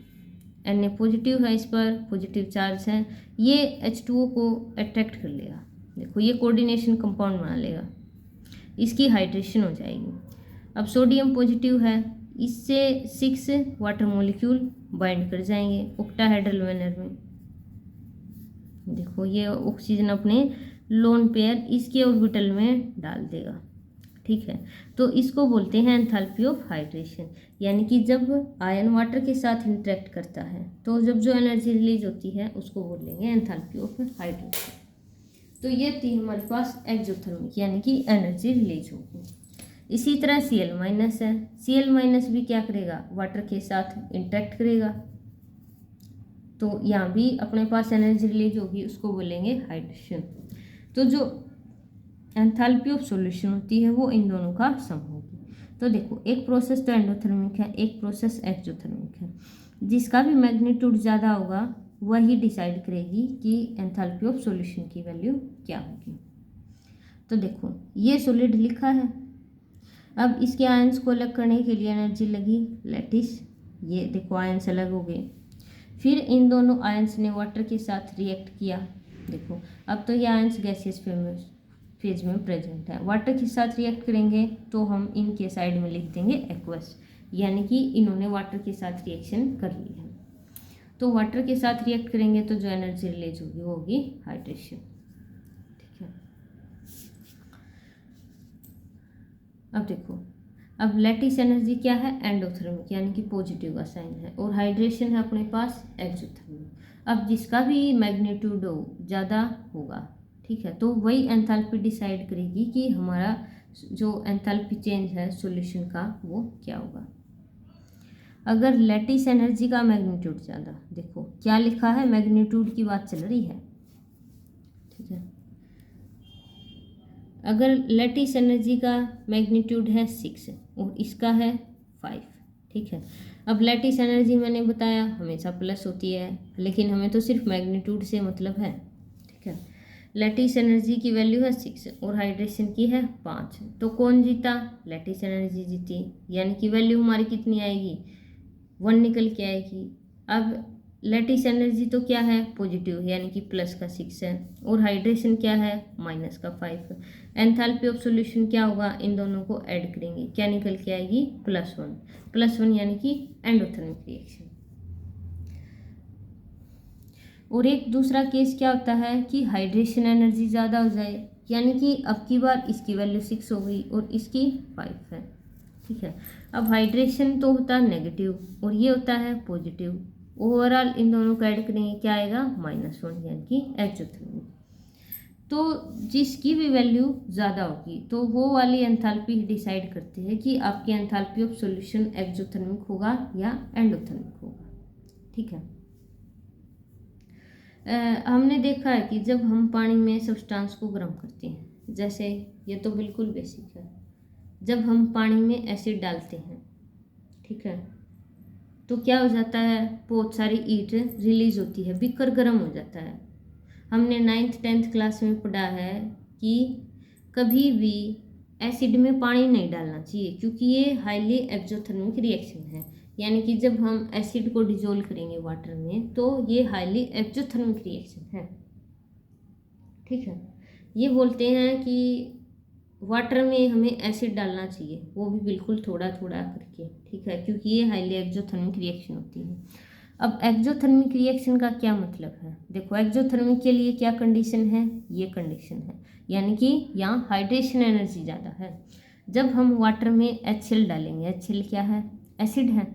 Na पॉजिटिव है, इस पर पॉजिटिव चार्ज है, ये H2O को अट्रैक्ट कर लेगा। देखो ये कोऑर्डिनेशन कंपाउंड बना लेगा, इसकी हाइड्रेशन हो जाएगी। अब सोडियम पॉजिटिव है, इससे 6 वाटर मॉलिक्यूल बाइंड कर जाएंगे ऑक्टाहेड्रल मैनर में। देखो ये ऑक्सीजन अपने लोन पेयर इसके ऑर्बिटल में डाल देगा, ठीक है। तो इसको बोलते हैं एंथैल्पी ऑफ हाइड्रेशन, यानी कि जब आयन वाटर के साथ इंटरेक्ट करता है तो जब जो एनर्जी रिलीज होती है उसको बोलेंगे एंथैल्पी ऑफ हाइड्रेशन। तो ये थी हमारे पास एक्सोथर्मिक, यानी कि एनर्जी रिलीज होगी। इसी तरह Cl- है, Cl- भी क्या करेगा, वाटर के साथ इंटरेक्ट करेगा, तो यहाँ भी अपने पास एनर्जी रिलीज होगी, उसको बोलेंगे हाइड्रेशन। तो जो एंथैल्पी ऑफ सॉल्यूशन होती है वो इन दोनों का सम होगी। तो देखो एक प्रोसेस तो एंडोथर्मिक है, एक प्रोसेस एक्सोथर्मिक है। जिसका भी मैग्नीट्यूड ज़्यादा होगा वही डिसाइड करेगी कि एंथैल्पी ऑफ सॉल्यूशन की वैल्यू क्या होगी। तो देखो ये सॉलिड लिखा है, अब इसके आयंस को अलग करने के लिए एनर्जी लगी लैटिस, ये देखो आयंस अलग हो गए। फिर इन दोनों आयंस ने वाटर के साथ रिएक्ट किया, देखो अब तो ये आयंस गैसियस फेज में प्रेजेंट है, वाटर के साथ रिएक्ट करेंगे तो हम इनके साइड में लिख देंगे एक्वस, यानी कि इन्होंने वाटर के साथ रिएक्शन कर ली है। तो वाटर के साथ रिएक्ट करेंगे तो जो एनर्जी रिलीज होगी वो होगी हाइड्रेशन, ठीक है। अब देखो, अब लैटिस एनर्जी क्या है, एंडोथर्मिक, यानी कि पॉजिटिव का साइन है, और हाइड्रेशन है अपने पास एक्सोथर्मिक। अब जिसका भी मैग्नीट्यूड ज़्यादा होगा, ठीक है, तो वही एंथैल्पी डिसाइड करेगी कि हमारा जो एंथैल्पी चेंज है सॉल्यूशन का वो क्या होगा। अगर लैटिस एनर्जी का मैग्नीट्यूड ज़्यादा, देखो क्या लिखा है, मैग्नीट्यूड की बात चल रही है, ठीक है। अगर लैटिस एनर्जी का मैग्नीट्यूड है 6 और इसका है 5, ठीक है। अब लैटिस एनर्जी मैंने बताया हमेशा प्लस होती है, लेकिन हमें तो सिर्फ मैग्नीट्यूड से मतलब है, ठीक है। लैटिस एनर्जी की वैल्यू है 6 और हाइड्रेशन की है 5, तो कौन जीता, लैटिस एनर्जी जीती, यानी कि वैल्यू हमारी कितनी आएगी, 1 निकल के आएगी। अब लैटिस एनर्जी तो क्या है, पॉजिटिव, यानी कि प्लस का 6 है, और हाइड्रेशन क्या है, माइनस का 5। एंथैल्पी ऑफ सॉल्यूशन क्या होगा, इन दोनों को ऐड करेंगे, क्या निकल के आएगी, +1 यानी कि एंडोथर्मिक रिएक्शन। और एक दूसरा केस क्या होता है कि हाइड्रेशन एनर्जी ज़्यादा हो जाए, यानी कि अब की बार इसकी वैल्यू 6 हो गई और इसकी 5 है, ठीक है। अब हाइड्रेशन तो होता है नेगेटिव और ये होता है पॉजिटिव, ओवरऑल इन दोनों को ऐड करेंगे क्या आएगा, -1 यानी कि एक्सोथर्मिक। तो जिसकी भी वैल्यू ज़्यादा होगी तो वो वाली एंथैल्पी डिसाइड करती है कि आपकी एंथैल्पी ऑफ सॉल्यूशन एक्सोथर्मिक होगा या एंडोथर्मिक होगा, ठीक है। हमने देखा है कि जब हम पानी में सब्सटेंस को गर्म करते हैं, जैसे ये तो बिल्कुल बेसिक है, जब हम पानी में एसिड डालते हैं, ठीक है, तो क्या हो जाता है, बहुत सारी हीट रिलीज होती है, बीकर गर्म हो जाता है। हमने 9th 10th क्लास में पढ़ा है कि कभी भी एसिड में पानी नहीं डालना चाहिए, क्योंकि ये हाईली एक्सोथर्मिक रिएक्शन है, यानी कि जब हम एसिड को डिजोल्व करेंगे वाटर में तो ये हाईली एक्सोथर्मिक रिएक्शन है, ठीक है। ये बोलते हैं कि वाटर में हमें एसिड डालना चाहिए, वो भी बिल्कुल थोड़ा थोड़ा करके, ठीक है, क्योंकि ये हाईली एक्सोथर्मिक रिएक्शन होती है। अब एक्सोथर्मिक रिएक्शन का क्या मतलब है, देखो एक्सोथर्मिक के लिए क्या कंडीशन है, ये कंडीशन है, यानी कि यहाँ हाइड्रेशन एनर्जी ज़्यादा है। जब हम वाटर में HCl डालेंगे, HCl क्या है, एसिड है,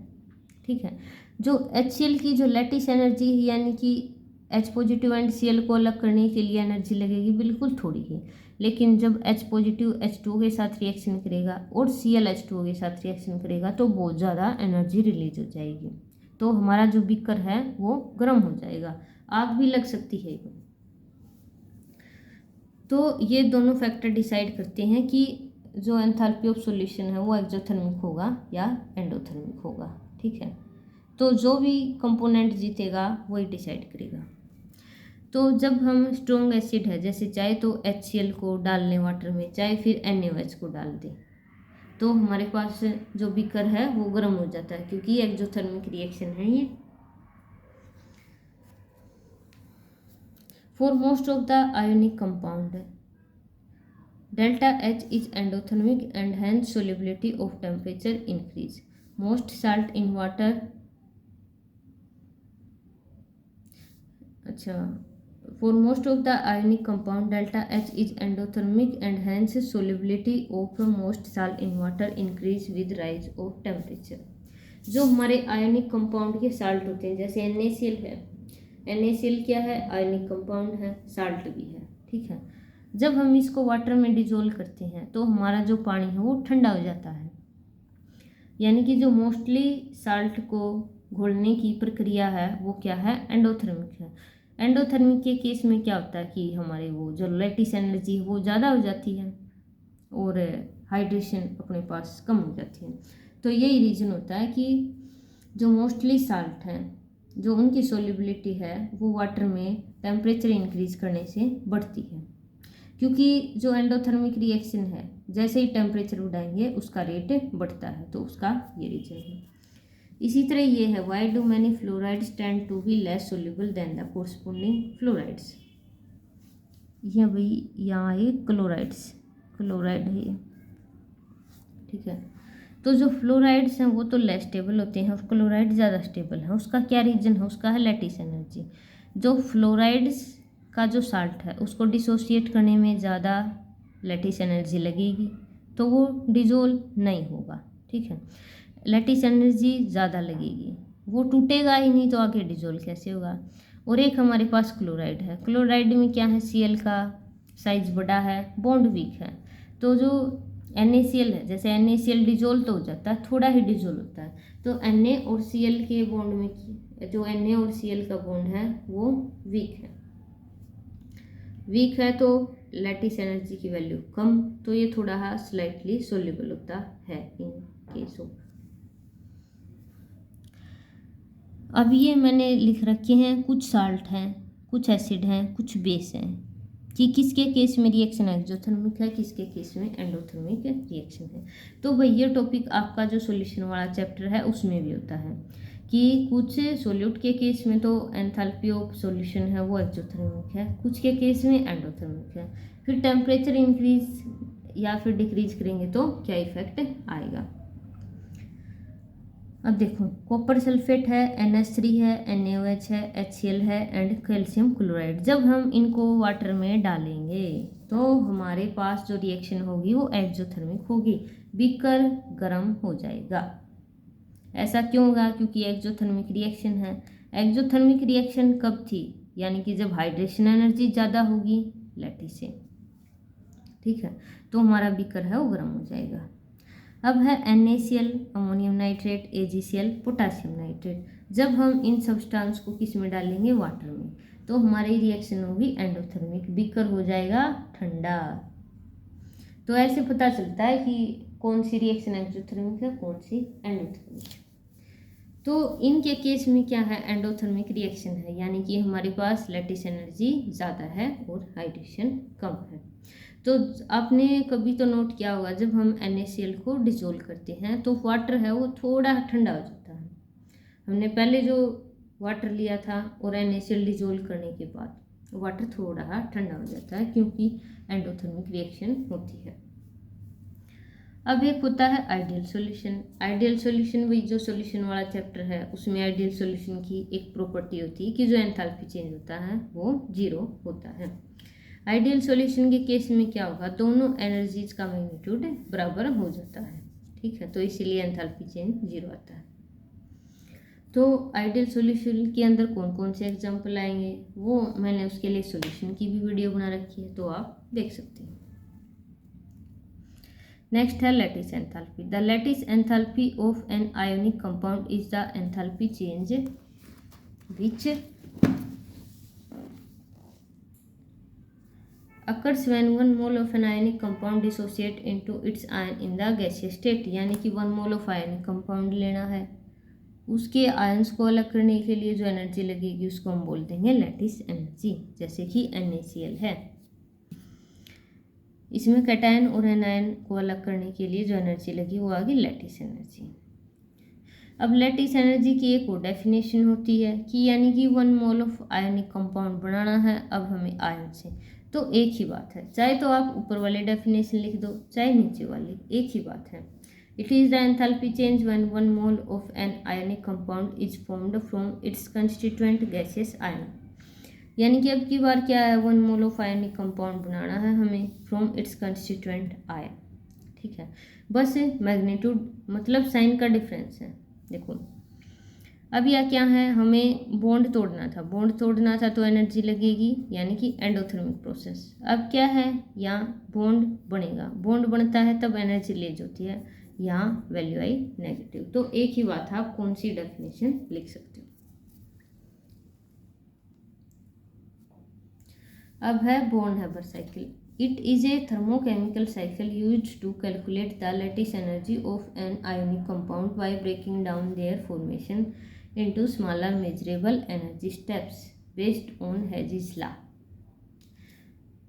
ठीक है। जो HCl की जो लैटिस एनर्जी है, यानी कि H पॉजिटिव एंड Cl को अलग करने के लिए एनर्जी लगेगी बिल्कुल थोड़ी ही, लेकिन जब H पॉजिटिव H2O के साथ रिएक्शन करेगा और Cl H2O के साथ रिएक्शन करेगा तो बहुत ज़्यादा एनर्जी रिलीज हो जाएगी, तो हमारा जो बीकर है वो गर्म हो जाएगा, आग भी लग सकती है। तो ये दोनों फैक्टर डिसाइड करते हैं कि जो एंथैल्पी ऑफ सॉल्यूशन है वो एक्सोथर्मिक होगा या एंडोथर्मिक होगा। ठीक है, तो जो भी कंपोनेंट जीतेगा वही डिसाइड करेगा। तो जब हम स्ट्रॉन्ग एसिड है, जैसे चाहे तो HCl को डाल लें वाटर में, चाहे फिर NaOH को डाल दें, तो हमारे पास जो बीकर है वो गर्म हो जाता है, क्योंकि एक्सोथर्मिक रिएक्शन है ये। For most of the ionic compound delta H is endothermic and hence solubility of temperature increase. Most salt in water, अच्छा, for most of the ionic compound delta H is endothermic and hence solubility of most salt in water increase with rise of temperature. जो हमारे ionic compound के salt होते हैं, जैसे NaCl है, NaCl क्या है, आयोनिक कंपाउंड है, साल्ट भी है। ठीक है, जब हम इसको वाटर में डिजोल्व करते हैं तो हमारा जो पानी है वो ठंडा हो जाता है, यानी कि जो मोस्टली साल्ट को घोलने की प्रक्रिया है वो क्या है, एंडोथर्मिक है। एंडोथर्मिक के केस में क्या होता है कि हमारे वो जो लैटिस एनर्जी है वो ज़्यादा हो जाती है और हाइड्रेशन अपने पास कम हो जाती है। तो यही रीज़न होता है कि जो मोस्टली साल्ट हैं, जो उनकी सोल्यूबिलिटी है वो वाटर में टेम्परेचर इंक्रीज करने से बढ़ती है, क्योंकि जो एंडोथर्मिक रिएक्शन है जैसे ही टेम्परेचर बढ़ाएंगे उसका रेट बढ़ता है, तो उसका ये रीजन है। इसी तरह ये है, why do many fluorides tend to be less soluble than the corresponding fluorides. यह भाई यहाँ है क्लोराइड्स, क्लोराइड है ये। ठीक है, तो जो फ्लोराइड्स हैं वो तो लेस स्टेबल होते हैं और क्लोराइड ज़्यादा स्टेबल है। उसका क्या रीजन है, उसका है लैटिस एनर्जी। जो फ्लोराइड्स का जो साल्ट है उसको डिसोसिएट करने में ज़्यादा लैटिस एनर्जी लगेगी, तो वो डिजोल्व नहीं होगा। ठीक है, लैटिस एनर्जी ज़्यादा लगेगी, वो टूटेगा ही नहीं, तो आगे डिजोल्व कैसे होगा। और एक हमारे पास क्लोराइड है, क्लोराइड में क्या है, Cl का साइज बड़ा है, बॉन्ड वीक है। तो जो NaCl है, जैसे NaCl डिजोल्व तो हो जाता है, थोड़ा ही डिजोल्व होता है, तो Na और Cl के बॉन्ड में जो Na और Cl का बॉन्ड है वो वीक है। वीक है तो लैटिस एनर्जी की वैल्यू कम, तो ये थोड़ा स्लाइटली सोल्यूबल होता है इन केस ऑफ। अब ये मैंने लिख रखे हैं, कुछ साल्ट हैं, कुछ एसिड हैं, कुछ बेस हैं, कि किसके केस में रिएक्शन एक्सोथर्मिक है, किसके केस में एंडोथर्मिक रिएक्शन है। तो भाई ये टॉपिक आपका जो सॉल्यूशन वाला चैप्टर है उसमें भी होता है कि कुछ सोल्यूट के केस में तो एंथैल्पी ऑफ सॉल्यूशन है वो एक्सोथर्मिक है, कुछ के केस में एंडोथर्मिक है। फिर टेम्परेचर इंक्रीज या फिर डिक्रीज करेंगे तो क्या इफेक्ट आएगा। अब देखो, कॉपर सल्फेट है, NH3 है, NaOH है, HCl है एंड कैल्शियम क्लोराइड। जब हम इनको वाटर में डालेंगे तो हमारे पास जो रिएक्शन होगी वो एक्सोथर्मिक होगी, बीकर गर्म हो जाएगा। ऐसा क्यों होगा, क्योंकि एक्सोथर्मिक रिएक्शन है। एक्सोथर्मिक रिएक्शन कब थी, यानी कि जब हाइड्रेशन एनर्जी ज़्यादा होगी लैटिस से। ठीक है, तो हमारा बीकर है वो गर्म हो जाएगा। अब है NaCl, ammonium nitrate, AgCl, potassium nitrate. जब हम इन सब्सटेंस को किस में डालेंगे, वाटर में, तो हमारी रिएक्शन होगी एंडोथर्मिक, बीकर हो जाएगा ठंडा। तो ऐसे पता चलता है कि कौन सी रिएक्शन एक्सोथर्मिक है, कौन सी एंडोथर्मिक है। तो इनके केस में क्या है, एंडोथर्मिक रिएक्शन है, यानी कि हमारे पास लैटिस एनर्जी ज़्यादा है और हाइड्रेशन कम है। तो आपने कभी तो नोट किया होगा, जब हम NaCl को डिसोल्व करते हैं तो वाटर है वो थोड़ा ठंडा हो जाता है। हमने पहले जो वाटर लिया था और NaCl डिसोल्व करने के बाद वाटर थोड़ा ठंडा हो जाता है, क्योंकि एंडोथर्मिक रिएक्शन होती है। अब एक होता है आइडियल सॉल्यूशन। आइडियल सॉल्यूशन वही जो सॉल्यूशन वाला चैप्टर है उसमें आइडियल सॉल्यूशन की एक प्रॉपर्टी होती है कि जो एंथैल्पी चेंज होता है वो 0 होता है। आइडियल सॉल्यूशन के केस में क्या होगा, दोनों एनर्जीज का मैग्नीट्यूड बराबर हो जाता है। ठीक है, तो इसीलिए एंथैल्पी चेंज 0 आता है। तो आइडियल सॉल्यूशन के अंदर कौन कौन से एग्जांपल आएंगे वो मैंने उसके लिए सॉल्यूशन की भी वीडियो बना रखी है, तो आप देख सकते हैं। नेक्स्ट है lattice enthalpy. The lattice enthalpy of an ionic compound is the enthalpy change which occurs when 1 mole of an ionic compound dissociate into its ion in the gaseous state, यानी कि 1 मोल ऑफ आयनिक कंपाउंड लेना है, उसके ions को अलग करने के लिए जो एनर्जी लगेगी उसको हम बोल देंगे लैटिस एनर्जी, जैसे कि NaCl है। इसमें कैटायन और एनायन को अलग करने के लिए जो एनर्जी लगी वो आ गई लैटिस एनर्जी। अब लैटिस एनर्जी की एक और डेफिनेशन होती है कि यानी कि 1 मोल ऑफ आयनिक कंपाउंड बनाना है अब हमें आयन से, तो एक ही बात है, चाहे तो आप ऊपर वाली डेफिनेशन लिख दो चाहे नीचे वाली, एक ही बात है। It is the enthalpy change when 1 mole of an ionic compound is formed from its constituent gaseous ion, यानी कि अब की बार क्या है, 1 मोल ऑफ आयनिक कंपाउंड बनाना है हमें फ्रॉम इट्स कंस्टिट्यूएंट आयन। ठीक है, बस मैग्नीट्यूड मतलब साइन का डिफरेंस है। देखो अब यह क्या है, हमें बॉन्ड तोड़ना था तो एनर्जी लगेगी, यानी कि एंडोथर्मिक प्रोसेस। अब क्या है, यहाँ बॉन्ड बनेगा, बॉन्ड बनता है तब एनर्जी रिलीज होती है, यहाँ वैल्यू आई नेगेटिव। तो एक ही बात है, आप कौन सी डेफिनेशन लिख सकते हो। अब है Born Haber cycle. It is a thermochemical cycle used to calculate the lattice energy of an ionic compound by breaking down their formation into smaller measurable energy steps based on Hess's law.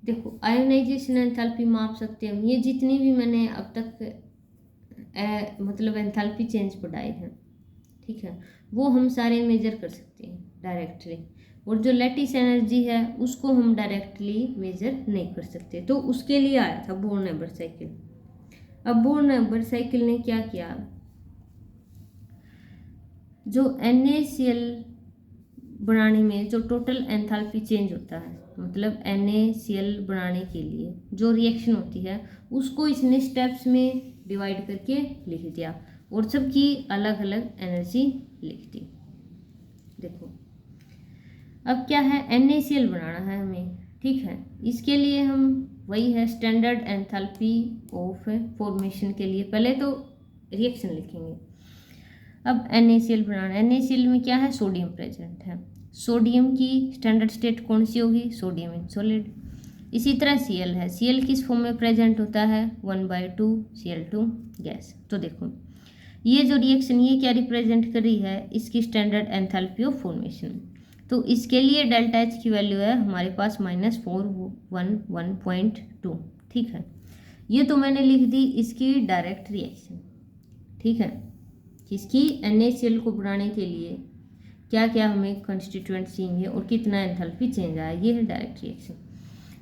देखो ionization enthalpy माप सकते हैं हम, ये जितनी भी मैंने अब तक मतलब एंथैल्पी चेंज पढ़ाए हैं, ठीक है, वो हम सारे मेजर कर सकते हैं डायरेक्टली, और जो लैटिस एनर्जी है उसको हम डायरेक्टली मेजर नहीं कर सकते, तो उसके लिए आया था बॉर्न-हैबर साइकिल। अब बॉर्न-हैबर साइकिल ने क्या किया, जो NaCl बनाने में जो टोटल एंथैल्पी चेंज होता है, मतलब NaCl बनाने के लिए जो रिएक्शन होती है उसको इसने स्टेप्स में डिवाइड करके लिख दिया और सबकी अलग अलग एनर्जी लिख दी। देखो अब क्या है, NaCl बनाना है हमें, ठीक है, इसके लिए हम वही है स्टैंडर्ड एंथैल्पी ऑफ फॉर्मेशन के लिए पहले तो रिएक्शन लिखेंगे। अब NaCl बनाना, NaCl में क्या है, सोडियम प्रेजेंट है, सोडियम की स्टैंडर्ड स्टेट कौन सी होगी, सोडियम इन सॉलिड। इसी तरह Cl है, Cl किस फॉर्म में प्रेजेंट होता है, 1/2 Cl2 गैस। तो देखो ये जो रिएक्शन ये क्या रिप्रेजेंट कर रही है, इसकी स्टैंडर्ड एंथैल्पी ऑफ फॉर्मेशन। तो इसके लिए डेल्टा H की वैल्यू है हमारे पास -411.2, ठीक है, ये तो मैंने लिख दी इसकी डायरेक्ट रिएक्शन, ठीक है, किसकी, NaCl को बनाने के लिए क्या क्या हमें कंस्टिट्यूएंट चाहिए और कितना एंथैल्पी चेंज आया, ये है डायरेक्ट रिएक्शन।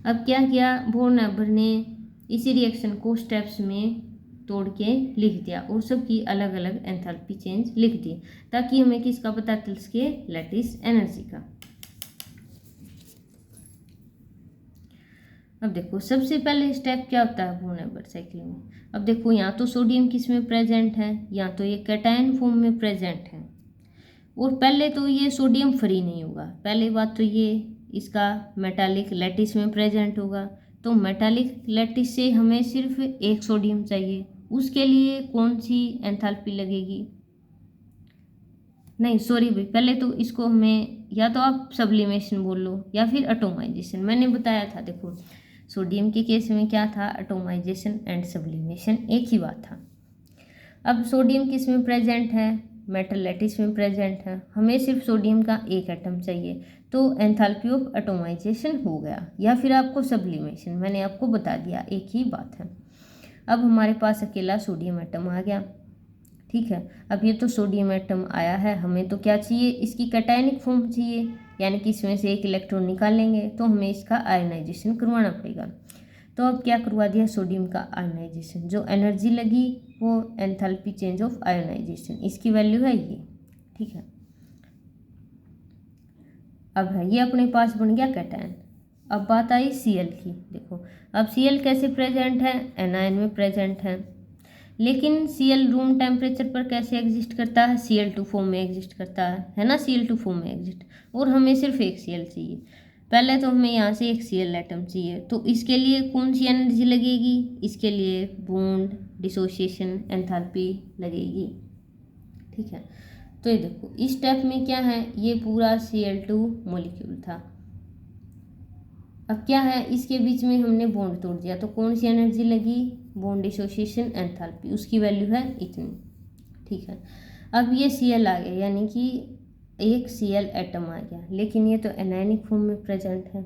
अब क्या किया बॉर्न-हैबर ने, इसी रिएक्शन को स्टेप्स में तोड़ के लिख दिया और सबकी अलग अलग एंथैल्पी चेंज लिख दी, ताकि हमें किसका पता चल सके, लैटिस एनर्जी का। अब देखो सबसे पहले स्टेप क्या होता है बॉर्न-हैबर साइकिल में। अब देखो यहाँ तो सोडियम किस में प्रेजेंट है, यहाँ तो ये कैटायन फॉर्म में प्रेजेंट है, और पहले तो ये सोडियम फ्री नहीं होगा, पहली बात तो ये इसका मेटालिक लैटिस में प्रेजेंट होगा, तो मेटालिक लैटिस से हमें सिर्फ एक सोडियम चाहिए, उसके लिए कौन सी एंथैल्पी लगेगी, नहीं सॉरी भाई, पहले तो इसको हमें या तो आप सब्लिमेशन बोल लो या फिर एटोमाइजेशन, मैंने बताया था। देखो सोडियम के केस में क्या था, एटोमाइजेशन एंड सब्लिमेशन एक ही बात था। अब सोडियम किस में प्रेजेंट है, मेटल लैटिस में प्रेजेंट है, हमें सिर्फ सोडियम का एक एटम चाहिए, तो एंथैल्पी ऑफ एटोमाइजेशन हो गया या फिर आपको सब्लिमेशन, मैंने आपको बता दिया एक ही बात है। अब हमारे पास अकेला सोडियम एटम आ गया, ठीक है, अब ये तो सोडियम एटम आया है, हमें तो क्या चाहिए, इसकी कैटायनिक फॉर्म चाहिए, यानी कि इसमें से एक इलेक्ट्रॉन निकालेंगे तो हमें इसका आयनाइजेशन करवाना पड़ेगा। तो अब क्या करवा दिया, सोडियम का आयनाइजेशन, जो एनर्जी लगी वो एंथैल्पी चेंज ऑफ आयनाइजेशन, इसकी वैल्यू है ये, ठीक है। अब है ये अपने पास बन गया कैटायन। अब बात आई Cl की, देखो अब Cl कैसे प्रेजेंट है, एनायन में प्रेजेंट है, लेकिन Cl रूम टेम्परेचर पर कैसे एग्जिस्ट करता है, Cl2 फॉर्म में एग्जिस्ट करता है ना, Cl2 फॉर्म में एग्जिस्ट, और हमें सिर्फ एक Cl चाहिए, पहले तो हमें यहाँ से एक Cl एटम चाहिए, तो इसके लिए कौन सी एनर्जी लगेगी, इसके लिए बॉन्ड डिसोसिएशन एंथैल्पी लगेगी, ठीक है। तो ये देखो इस स्टेप में क्या है, ये पूरा Cl2 मॉलिक्यूल था। अब क्या है, इसके बीच में हमने बॉन्ड तोड़ दिया तो कौन सी एनर्जी लगी, बॉन्ड डिसोसिएशन एंथैल्पी, उसकी वैल्यू है इतनी। ठीक है, अब ये Cl आ गया, यानी कि एक Cl एटम आ गया, लेकिन ये तो एनायनिक फॉर्म में प्रेजेंट है।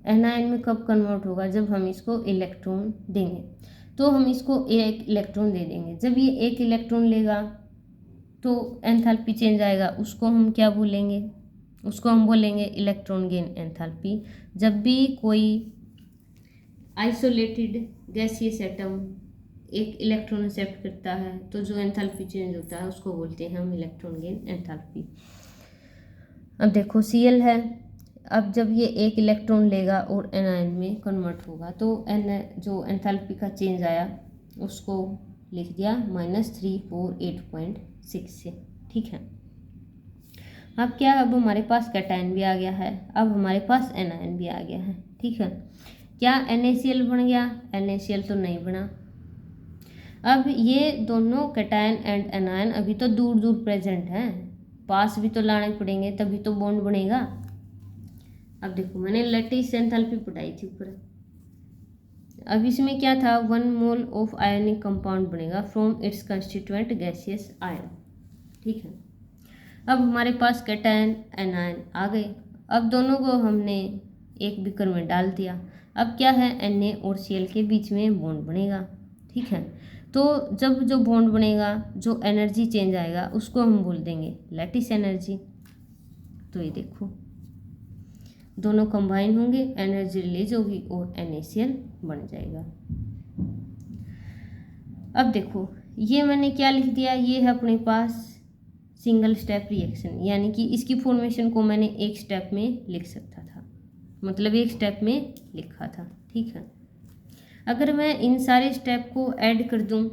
एनायन में कब कन्वर्ट होगा, जब हम इसको इलेक्ट्रॉन देंगे। तो हम इसको एक इलेक्ट्रॉन दे देंगे, जब ये एक इलेक्ट्रॉन लेगा तो एंथैल्पी चेंज आएगा, उसको हम क्या बोलेंगे, उसको हम बोलेंगे इलेक्ट्रॉन गेन एंथैल्पी। जब भी कोई आइसोलेटेड गैसियस एटम एक इलेक्ट्रॉन एक्सेप्ट करता है तो जो एंथैल्पी चेंज होता है उसको बोलते हैं हम इलेक्ट्रॉन गेन एंथैल्पी। अब देखो Cl है, अब जब ये एक इलेक्ट्रॉन लेगा और एनायन में कन्वर्ट होगा तो जो एंथैल्पी का चेंज आया उसको लिख दिया -348.6 से। ठीक है, अब क्या, अब हमारे पास कैटायन भी आ गया है, अब हमारे पास एनायन भी आ गया है। ठीक है, क्या NaCl बन गया, NaCl तो नहीं बना। अब ये दोनों कैटायन एंड एनायन अभी तो दूर दूर प्रेजेंट हैं, पास भी तो लाने पड़ेंगे तभी तो बॉन्ड बनेगा। अब देखो मैंने लैटिस एंथैल्पी पढ़ाई थी ऊपर, अब इसमें क्या था, 1 मोल ऑफ आयनिक कंपाउंड बनेगा from its constituent gaseous ion. ठीक है, अब हमारे पास कैटायन एनायन आ गए, अब दोनों को हमने एक बीकर में डाल दिया। अब क्या है, Na और Cl के बीच में बॉन्ड बनेगा। ठीक है, तो जब जो बॉन्ड बनेगा, जो एनर्जी चेंज आएगा उसको हम बोल देंगे लैटिस एनर्जी। तो ये देखो दोनों कंबाइन होंगे, एनर्जी रिलीज होगी और NaCl बन जाएगा। अब देखो ये मैंने क्या लिख दिया, ये है अपने पास सिंगल स्टेप रिएक्शन, यानी कि इसकी फॉर्मेशन को मैंने एक स्टेप में लिख सकता था, मतलब एक स्टेप में लिखा था। ठीक है, अगर मैं इन सारे स्टेप को ऐड कर दूं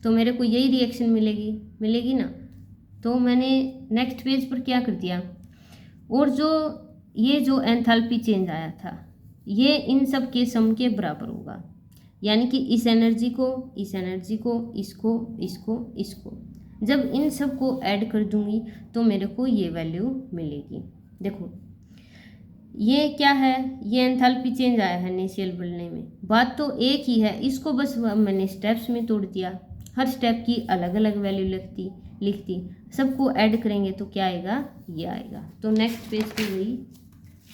तो मेरे को यही रिएक्शन मिलेगी ना। तो मैंने नेक्स्ट पेज पर क्या कर दिया, और ये जो एंथैल्पी चेंज आया था ये इन सब के सम के बराबर होगा, यानी कि इस एनर्जी को, इस एनर्जी को, इसको जब इन सब को ऐड कर दूंगी तो मेरे को ये वैल्यू मिलेगी। देखो ये क्या है, ये एंथैल्पी चेंज आया है NaCl बनने में, बात तो एक ही है, इसको बस मैंने स्टेप्स में तोड़ दिया, हर स्टेप की अलग अलग वैल्यू लिखती, सबको ऐड करेंगे तो क्या आएगा, ये आएगा। तो नेक्स्ट पेज पे वही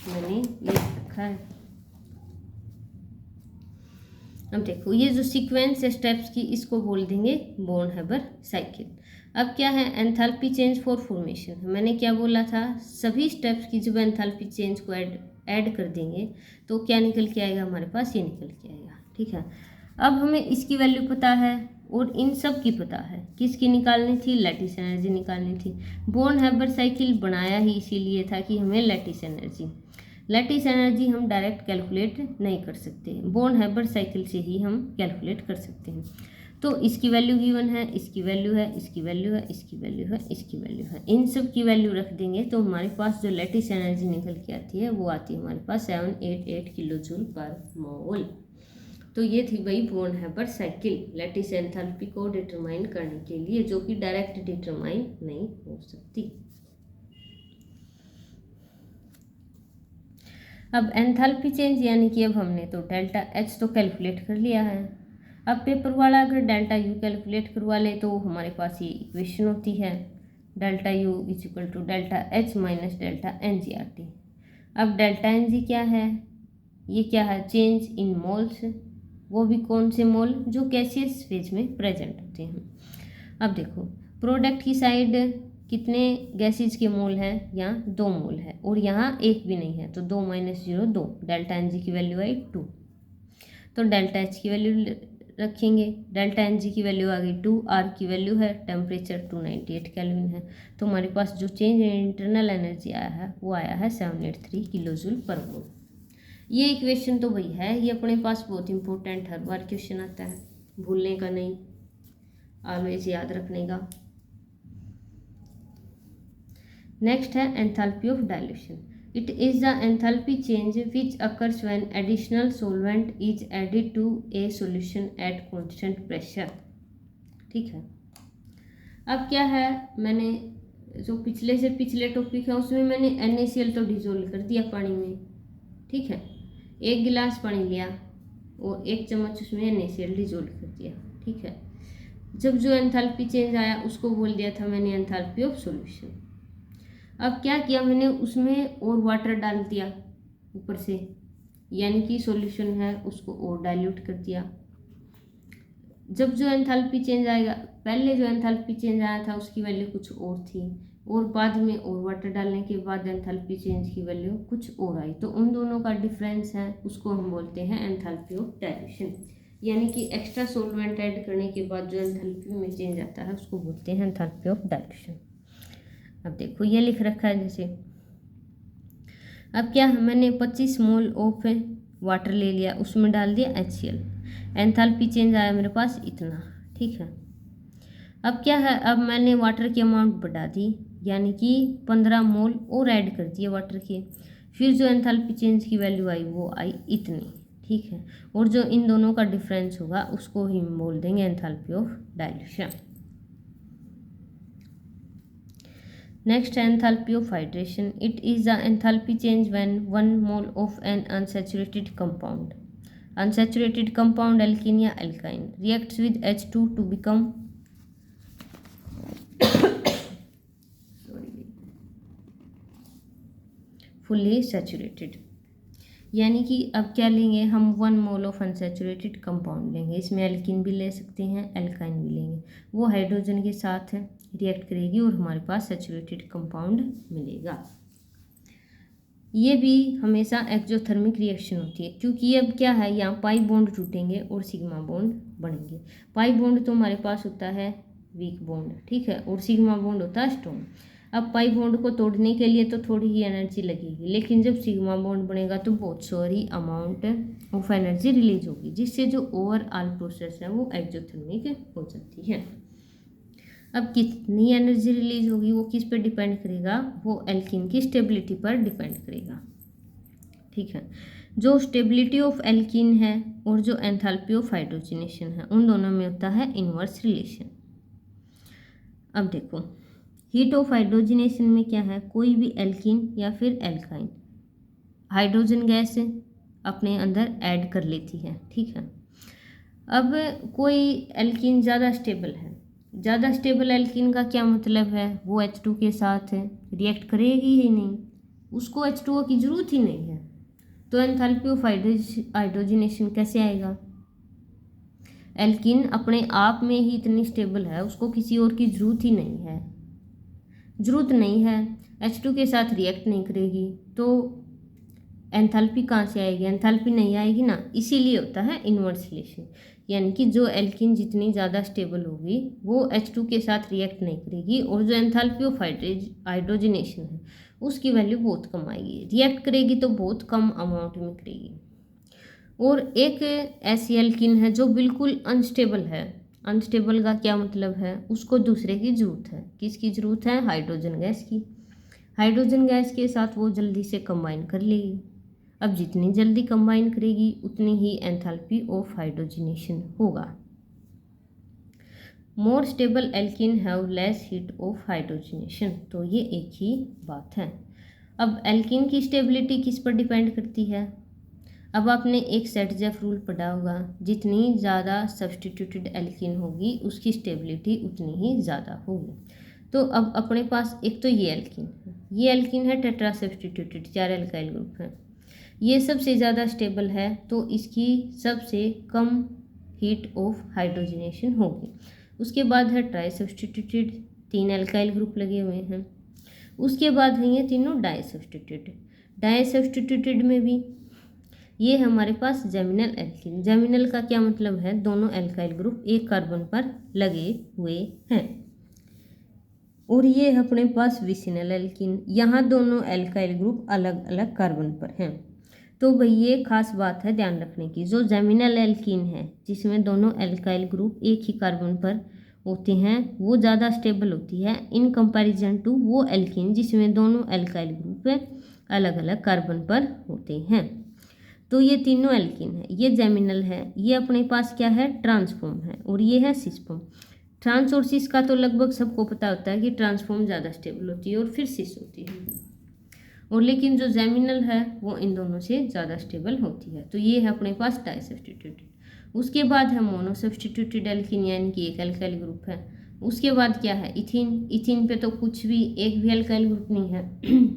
मैंने लिख रखा है। अब देखो ये जो सीक्वेंस है स्टेप्स की, इसको बोल देंगे बॉर्न हैबर साइकिल। अब क्या है, एंथैल्पी चेंज फॉर फॉर्मेशन, मैंने क्या बोला था, सभी स्टेप्स की जब एंथैल्पी चेंज को ऐड कर देंगे तो क्या निकल के आएगा हमारे पास, ये निकल के आएगा। ठीक है, अब हमें इसकी वैल्यू पता है और इन सब की पता है, किसकी निकालनी थी, लैटिस एनर्जी निकालनी थी। बॉर्न हैबर साइकिल बनाया ही इसीलिए था कि हमें लैटिस एनर्जी हम डायरेक्ट कैलकुलेट नहीं कर सकते, बॉर्न हैबर साइकिल से ही हम कैलकुलेट कर सकते हैं। तो इसकी वैल्यू गिवन है, इसकी वैल्यू है, इसकी वैल्यू है, इसकी वैल्यू है, इसकी वैल्यू है, इन सब की वैल्यू रख देंगे तो हमारे पास जो लैटिस एनर्जी निकल के आती है वो आती है हमारे पास 788 किलो जूल पर मोल। तो ये थी भाई born Haber cycle, lattice enthalpy को डिटरमाइन करने के लिए, जो कि डायरेक्ट डिटरमाइन नहीं हो सकती। अब एंथैल्पी चेंज यानी कि अब हमने तो डेल्टा H तो कैलकुलेट कर लिया है, अब पेपर वाला अगर डेल्टा U कैलकुलेट करवा ले तो हमारे पास ये इक्वेशन होती है, delta U = delta H minus delta NgRT। अब डेल्टा Ng क्या है, ये क्या है, चेंज इन मोल्स, वो भी कौन से मोल, जो गैसियस फेज में प्रेजेंट होते हैं। अब देखो प्रोडक्ट की साइड कितने गैसेज के मोल हैं, यहाँ 2 मोल है और यहाँ एक भी नहीं है, तो 2 - 0 2, डेल्टा Ng की वैल्यू आई 2, तो डेल्टा H की वैल्यू रखेंगे, डेल्टा Ng की वैल्यू आ गई 2, R की वैल्यू है, टेम्परेचर 298 केल्विन है, तो हमारे पास जो चेंज इन इंटरनल एनर्जी आया है वो आया है 783 किलो जूल पर मोल। ये इक्वेशन तो वही है, ये अपने पास बहुत इंपॉर्टेंट, हर बार क्वेश्चन आता है, भूलने का नहीं, ऑलवेज याद रखने का। नेक्स्ट है enthalpy of dilution, it is the enthalpy change which occurs when additional solvent is added to a solution at constant pressure. ठीक है, अब क्या है, मैंने जो पिछले टॉपिक है उसमें मैंने NaCl तो डिजोल्व कर दिया पानी में, ठीक है। 1 गिलास पानी लिया और 1 चम्मच उसमें NaCl डिजोल्व कर दिया, ठीक है। जब जो एंथैल्पी चेंज आया उसको बोल दिया था मैंने एंथैल्पी ऑफ सॉल्यूशन। अब क्या किया मैंने, उसमें और वाटर डाल दिया ऊपर से, यानी कि सॉल्यूशन है उसको और डाइल्यूट कर दिया। जब जो एंथैल्पी चेंज आएगा, पहले जो एंथैल्पी चेंज आया था उसकी वैल्यू कुछ और थी, और बाद में और वाटर डालने के बाद एंथैल्पी चेंज की वैल्यू कुछ और आई, तो उन दोनों का डिफरेंस है उसको हम बोलते हैं एंथैल्पी ऑफ डाइल्यूशन। यानी कि एक्स्ट्रा सॉल्वेंट ऐड करने के बाद जो एंथैल्पी में चेंज आता है उसको बोलते हैं एंथैल्पी ऑफ डाइल्यूशन। अब देखो ये लिख रखा है जैसे, अब क्या मैंने 25 मोल ऑफ वाटर ले लिया, उसमें डाल दिया HCl, एंथैल्पी चेंज आया मेरे पास इतना, ठीक है। अब क्या है, अब मैंने वाटर की अमाउंट बढ़ा दी, यानी कि 15 मोल और ऐड कर दिए वाटर के, फिर जो एंथैल्पी चेंज की वैल्यू आई वो आई इतनी, ठीक है। और जो इन दोनों का डिफरेंस होगा उसको ही हम बोल देंगे enthalpy of dilution. Next, enthalpy of hydration. It is the enthalpy change when 1 mole of an unsaturated compound, unsaturated compound alkene या alkyne, reacts with H2 to become fully saturated। यानी कि अब क्या लेंगे हम, 1 मोल ऑफ अनसेचुरेटेड कंपाउंड लेंगे, इसमें alkene भी ले सकते हैं एल्काइन भी लेंगे, वो हाइड्रोजन के साथ रिएक्ट करेगी और हमारे पास सेचुरेटेड कंपाउंड मिलेगा। ये भी हमेशा एक्सोथर्मिक रिएक्शन होती है, क्योंकि अब क्या है यहाँ पाई बॉन्ड टूटेंगे और सिग्मा बॉन्ड बनेंगे। पाई बॉन्ड तो हमारे पास होता है वीक बॉन्ड, ठीक है, और सिग्मा बॉन्ड होता है स्ट्रॉन्ग। अब पाई बॉन्ड को तोड़ने के लिए तो थोड़ी ही एनर्जी लगेगी, लेकिन जब सिग्मा बॉन्ड बनेगा तो बहुत सारी अमाउंट ऑफ एनर्जी रिलीज होगी, जिससे जो ओवरऑल प्रोसेस है वो एक्सोथर्मिक हो जाती है। अब कितनी एनर्जी रिलीज होगी वो किस पे डिपेंड करेगा, वो एल्कीन की स्टेबिलिटी पर डिपेंड करेगा, ठीक है। जो स्टेबिलिटी ऑफ एल्कीन है और जो एंथैल्पी ऑफ हाइड्रोजनेशन है उन दोनों में होता है इनवर्स रिलेशन। अब देखो हीट ऑफ हाइड्रोजनेशन में क्या है, कोई भी एल्कीन या फिर एल्काइन हाइड्रोजन गैस अपने अंदर ऐड कर लेती है, ठीक है। अब कोई एल्कीन ज़्यादा स्टेबल है, ज़्यादा स्टेबल एल्कीन का क्या मतलब है, वो H2 के साथ रिएक्ट करेगी ही नहीं, उसको H2O की ज़रूरत ही नहीं है, तो एंथैल्पी ऑफ हाइड्रोजनेशन कैसे आएगा। एल्कीन अपने आप में ही इतनी स्टेबल है, उसको किसी और की ज़रूरत ही नहीं है, H2 के साथ रिएक्ट नहीं करेगी, तो एंथैल्पी कहाँ से आएगी, एंथैल्पी नहीं आएगी ना, इसीलिए होता है इनवर्स रिलेशन। यानी कि जो एल्कीन जितनी ज़्यादा स्टेबल होगी वो H2 के साथ रिएक्ट नहीं करेगी, और जो एंथैल्पी ऑफ हाइड्रोजनेशन है उसकी वैल्यू बहुत कम आएगी, रिएक्ट करेगी तो बहुत कम अमाउंट में करेगी। और एक ऐसी एल्कीन है जो बिल्कुल अनस्टेबल है, अनस्टेबल का क्या मतलब है, उसको दूसरे की ज़रूरत है, किसकी ज़रूरत है, हाइड्रोजन गैस की। हाइड्रोजन गैस के साथ वो जल्दी से कंबाइन कर लेगी, अब जितनी जल्दी कंबाइन करेगी उतनी ही एंथैल्पी ऑफ हाइड्रोजनेशन होगा। More stable alkene have less heat of hydrogenation, तो ये एक ही बात है। अब एल्कीन की स्टेबिलिटी किस पर डिपेंड करती है, अब आपने एक सेटजेफ रूल पढ़ा होगा, जितनी ज़्यादा सब्सटीट्यूटेड एल्कीन होगी उसकी स्टेबिलिटी उतनी ही ज़्यादा होगी। तो अब अपने पास एक तो ये एल्कीन है टेट्रा सब्सटीट्यूटेड, 4 एल्काइल ग्रुप है, ये सबसे ज़्यादा स्टेबल है, तो इसकी सबसे कम हीट ऑफ हाइड्रोजनेशन होगी। उसके बाद है ट्राई सब्सटीट्यूटेड, 3 एल्काइल ग्रुप लगे हुए हैं। उसके बाद है ये तीनों डाई सब्सटीट्यूटेड में भी ये हमारे पास जेमिनल एल्कीन। जेमिनल का क्या मतलब है, दोनों एल्काइल ग्रुप एक कार्बन पर लगे हुए हैं। और ये अपने पास विसिनल एल्कीन, यहाँ दोनों एल्काइल ग्रुप अलग अलग कार्बन पर हैं। तो भाई ये खास बात है ध्यान रखने की, जो जेमिनल एल्कीन है जिसमें दोनों एल्काइल ग्रुप एक ही कार्बन पर होते हैं वो ज़्यादा स्टेबल होती है इन कंपैरिजन टू वो एल्कीन जिसमें दोनों एल्काइल ग्रुप अलग अलग कार्बन पर होते हैं। तो ये तीनों एल्कीन है, ये जेमिनल है, ये अपने पास क्या है, ट्रांसफॉर्म है, और ये है सिसफॉर्म। ट्रांस और सिस का तो लगभग सबको पता होता है कि ट्रांसफॉर्म ज़्यादा स्टेबल होती है और फिर सिस होती है। और लेकिन जो जेमिनल है वो इन दोनों से ज़्यादा स्टेबल होती है। तो ये है अपने पास डाई सब्स्टिट्यूटेड। उसके बाद है मोनो सब्स्टिट्यूटेड एल्कीन, यानी कि एक एल्काइल ग्रुप है। उसके बाद क्या है, इथीन। इथीन पे तो कुछ भी एक भी एल्काइल ग्रुप नहीं है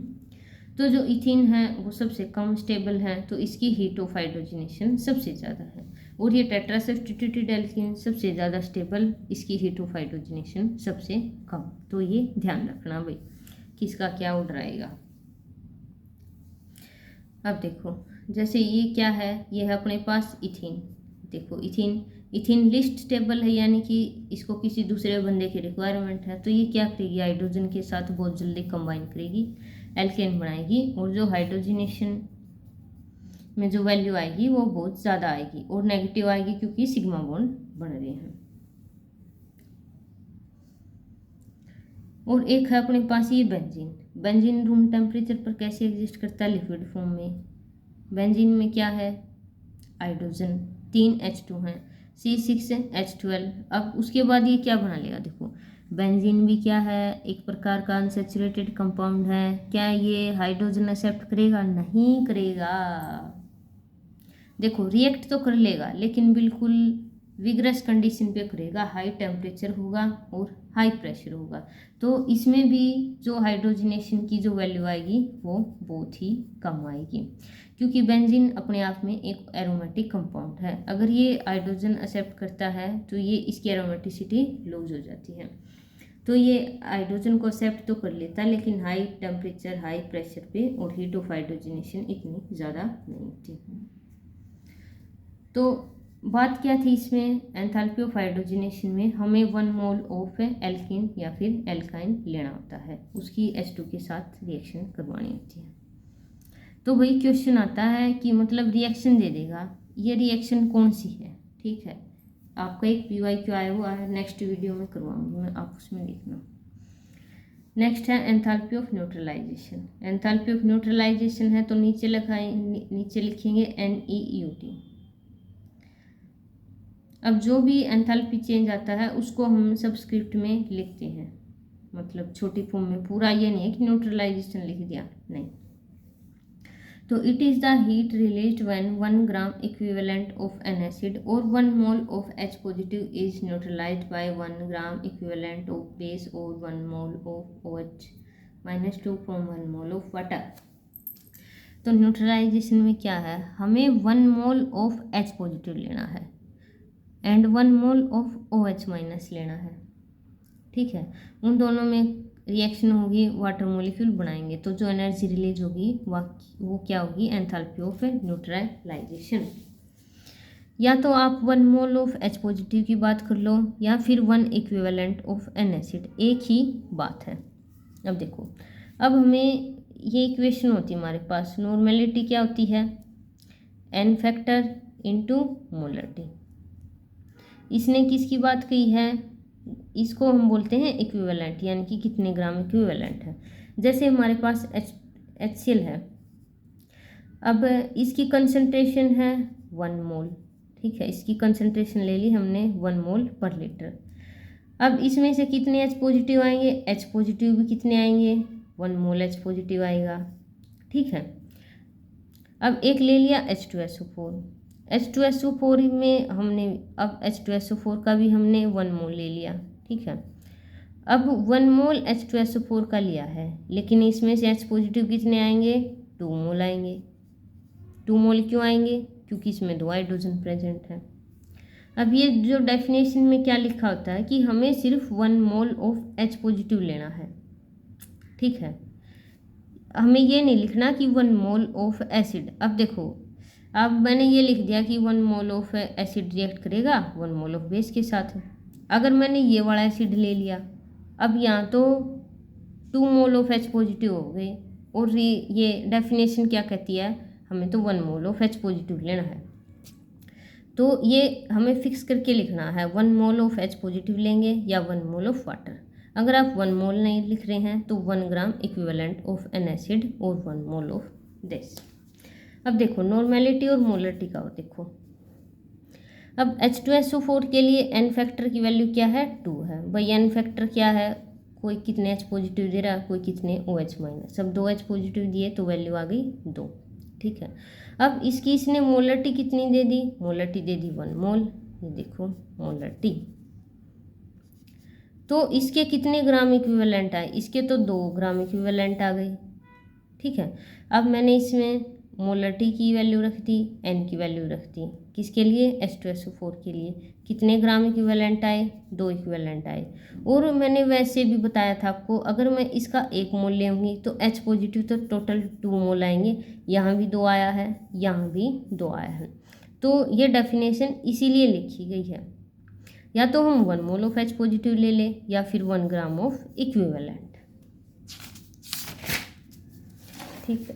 तो जो इथीन है वो सबसे कम स्टेबल है, तो इसकी हीट ऑफ हाइड्रोजनेशन सबसे ज़्यादा है। और ये टेट्रा सब्स्टिट्यूटेड एल्कीन सबसे ज़्यादा स्टेबल, इसकी हीट ऑफ हाइड्रोजनेशन सबसे कम। तो ये ध्यान रखना भाई, किसका क्या ऑर्डर आएगा। अब देखो, जैसे ये क्या है, ये है अपने पास इथीन। देखो इथीन लिस्ट स्टेबल है, यानी कि इसको किसी दूसरे बंदे की रिक्वायरमेंट है, तो ये क्या करेगी, हाइड्रोजन के साथ बहुत जल्दी कंबाइन करेगी, एल्केन बनाएगी, और जो हाइड्रोजनेशन में जो वैल्यू आएगी वो बहुत ज़्यादा आएगी और नेगेटिव आएगी, क्योंकि सिग्मा बॉन्ड बन रहे हैं। और एक है अपने पास ये बेंजीन। बेंजीन रूम टेम्परेचर पर कैसे एग्जिस्ट करता है, लिक्विड फॉर्म में। बेंजीन में क्या है, हाइड्रोजन 3 H2 हैं, C6H12। अब उसके बाद ये क्या बना लेगा, देखो बेंजीन भी क्या है, एक प्रकार का अनसैचुरेटेड कंपाउंड है। क्या ये हाइड्रोजन एक्सेप्ट करेगा, नहीं करेगा। देखो रिएक्ट तो कर लेगा, लेकिन बिल्कुल विग्रस कंडीशन पे करेगा, हाई टेम्परेचर होगा और हाई प्रेशर होगा। तो इसमें भी जो हाइड्रोजनेशन की जो वैल्यू आएगी वो बहुत ही कम आएगी, क्योंकि बेंजीन अपने आप में एक एरोमेटिक कंपाउंड है। अगर ये हाइड्रोजन एक्सेप्ट करता है तो ये इसकी एरोमेटिसिटी लूज हो जाती है। तो ये हाइड्रोजन को एक्सेप्ट तो कर लेता है, लेकिन हाई टेम्परेचर हाई प्रेशर पे और हीट ऑफ हाइड्रोजनेशन इतनी ज़्यादा नहीं होती। तो बात क्या थी इसमें, एंथैल्पी ऑफ हाइड्रोजनेशन में हमें 1 मोल ऑफ एल्कीन या फिर एल्काइन लेना होता है, उसकी H2 के साथ रिएक्शन करवानी होती है। तो भाई क्वेश्चन आता है कि मतलब रिएक्शन दे देगा, ये रिएक्शन कौन सी है। ठीक है, आपका एक PYQ आया हुआ है, नेक्स्ट वीडियो में करवाऊंगी मैं, आप उसमें देखना। नेक्स्ट है enthalpy of neutralization. Enthalpy of neutralization है तो नीचे लिखेंगे NEUT। अब जो भी एंथैल्पी चेंज आता है उसको हम सबस्क्रिप्ट में लिखते हैं, मतलब छोटी फॉर्म में। पूरा ये नहीं है कि न्यूट्रलाइजेशन लिख दिया, नहीं। तो it is the heat released when 1 gram equivalent of an acid और 1 mole of H positive is neutralized by 1 gram equivalent of base और 1 mole of OH-2 from 1 mole of water. तो न्यूट्रलाइजेशन में क्या है, हमें 1 मोल ऑफ H पॉजिटिव लेना है and 1 mole of OH minus लेना है। ठीक है, उन दोनों में रिएक्शन होगी, वाटर मॉलिक्यूल बनाएंगे, तो जो एनर्जी रिलीज होगी वो क्या होगी, एंथैल्पी ऑफ न्यूट्रलाइजेशन। या तो आप 1 मोल ऑफ H पॉजिटिव की बात कर लो या फिर 1 इक्विवेलेंट ऑफ एन एसिड, एक ही बात है। अब देखो, अब हमें ये इक्वेशन होती है हमारे पास, नॉर्मेलिटी क्या होती है, N फैक्टर इंटू मोलरिटी। इसने किसकी बात कही है, इसको हम बोलते हैं इक्विवेलेंट, यानी कि कितने ग्राम इक्विवेलेंट है। जैसे हमारे पास HCl है, अब इसकी कंसंट्रेशन है 1 मोल। ठीक है, इसकी कंसंट्रेशन ले ली हमने 1 मोल पर लीटर। अब इसमें से कितने H पॉजिटिव आएंगे, H पॉजिटिव भी कितने आएंगे, 1 मोल H पॉजिटिव आएगा। ठीक है, अब एक ले लिया H2SO4। H2SO4 में हमने अब H2SO4 का भी हमने 1 मोल ले लिया। ठीक है, अब 1 मोल H2SO4 का लिया है, लेकिन इसमें से H पॉजिटिव कितने आएंगे, 2 मोल आएंगे। 2 मोल क्यों आएंगे, क्योंकि इसमें 2 हाइड्रोजन प्रेजेंट है। अब ये जो डेफिनेशन में क्या लिखा होता है कि हमें सिर्फ 1 मोल ऑफ H पॉजिटिव लेना है। ठीक है, हमें ये नहीं लिखना कि 1 मोल ऑफ एसिड। अब देखो, अब मैंने ये लिख दिया कि 1 मोल ऑफ एसिड रिएक्ट करेगा 1 मोल ऑफ बेस के साथ। अगर मैंने ये वाला एसिड ले लिया, अब यहाँ तो 2 मोल ऑफ H पॉजिटिव हो गए, और ये डेफिनेशन क्या कहती है, हमें तो 1 मोल ऑफ H पॉजिटिव लेना है। तो ये हमें फिक्स करके लिखना है, 1 मोल ऑफ H पॉजिटिव लेंगे या 1 मोल ऑफ वाटर। अगर आप 1 मोल नहीं लिख रहे हैं तो 1 gram equivalent of an acid और 1 मोल ऑफ दिस। अब देखो नॉर्मेलिटी और मोलरिटी का देखो, अब H2SO4 के लिए N फैक्टर की वैल्यू क्या है, 2 है। भाई N फैक्टर क्या है, कोई कितने H पॉजिटिव दे रहा है, कोई कितने OH माइनस। सब 2 H पॉजिटिव दिए तो वैल्यू आ गई 2। ठीक है, अब इसकी इसने मोलरिटी कितनी दे दी, मोलरिटी दे दी 1 मोल। ये देखो मोलरिटी। तो इसके कितने ग्राम इक्विवेलेंट आए, इसके तो 2 ग्राम इक्विवेलेंट आ गए। ठीक है, अब मैंने इसमें मोलरिटी की वैल्यू रख दी, N की वैल्यू रख दी, किसके लिए, H2SO4 के लिए। कितने ग्राम इक्विवेलेंट आए, 2 इक्विवेलेंट आए। और मैंने वैसे भी बताया था आपको, अगर मैं इसका 1 मोल ले आऊँगी तो H पॉजिटिव तो टोटल 2 मोल आएंगे। यहाँ भी 2 आया है, यहाँ भी 2 आया है। तो ये डेफिनेशन इसीलिए लिखी गई है, या तो हम 1 मोल ऑफ H पॉजिटिव ले लें या फिर 1 ग्राम ऑफ इक्विवेलेंट। ठीक है,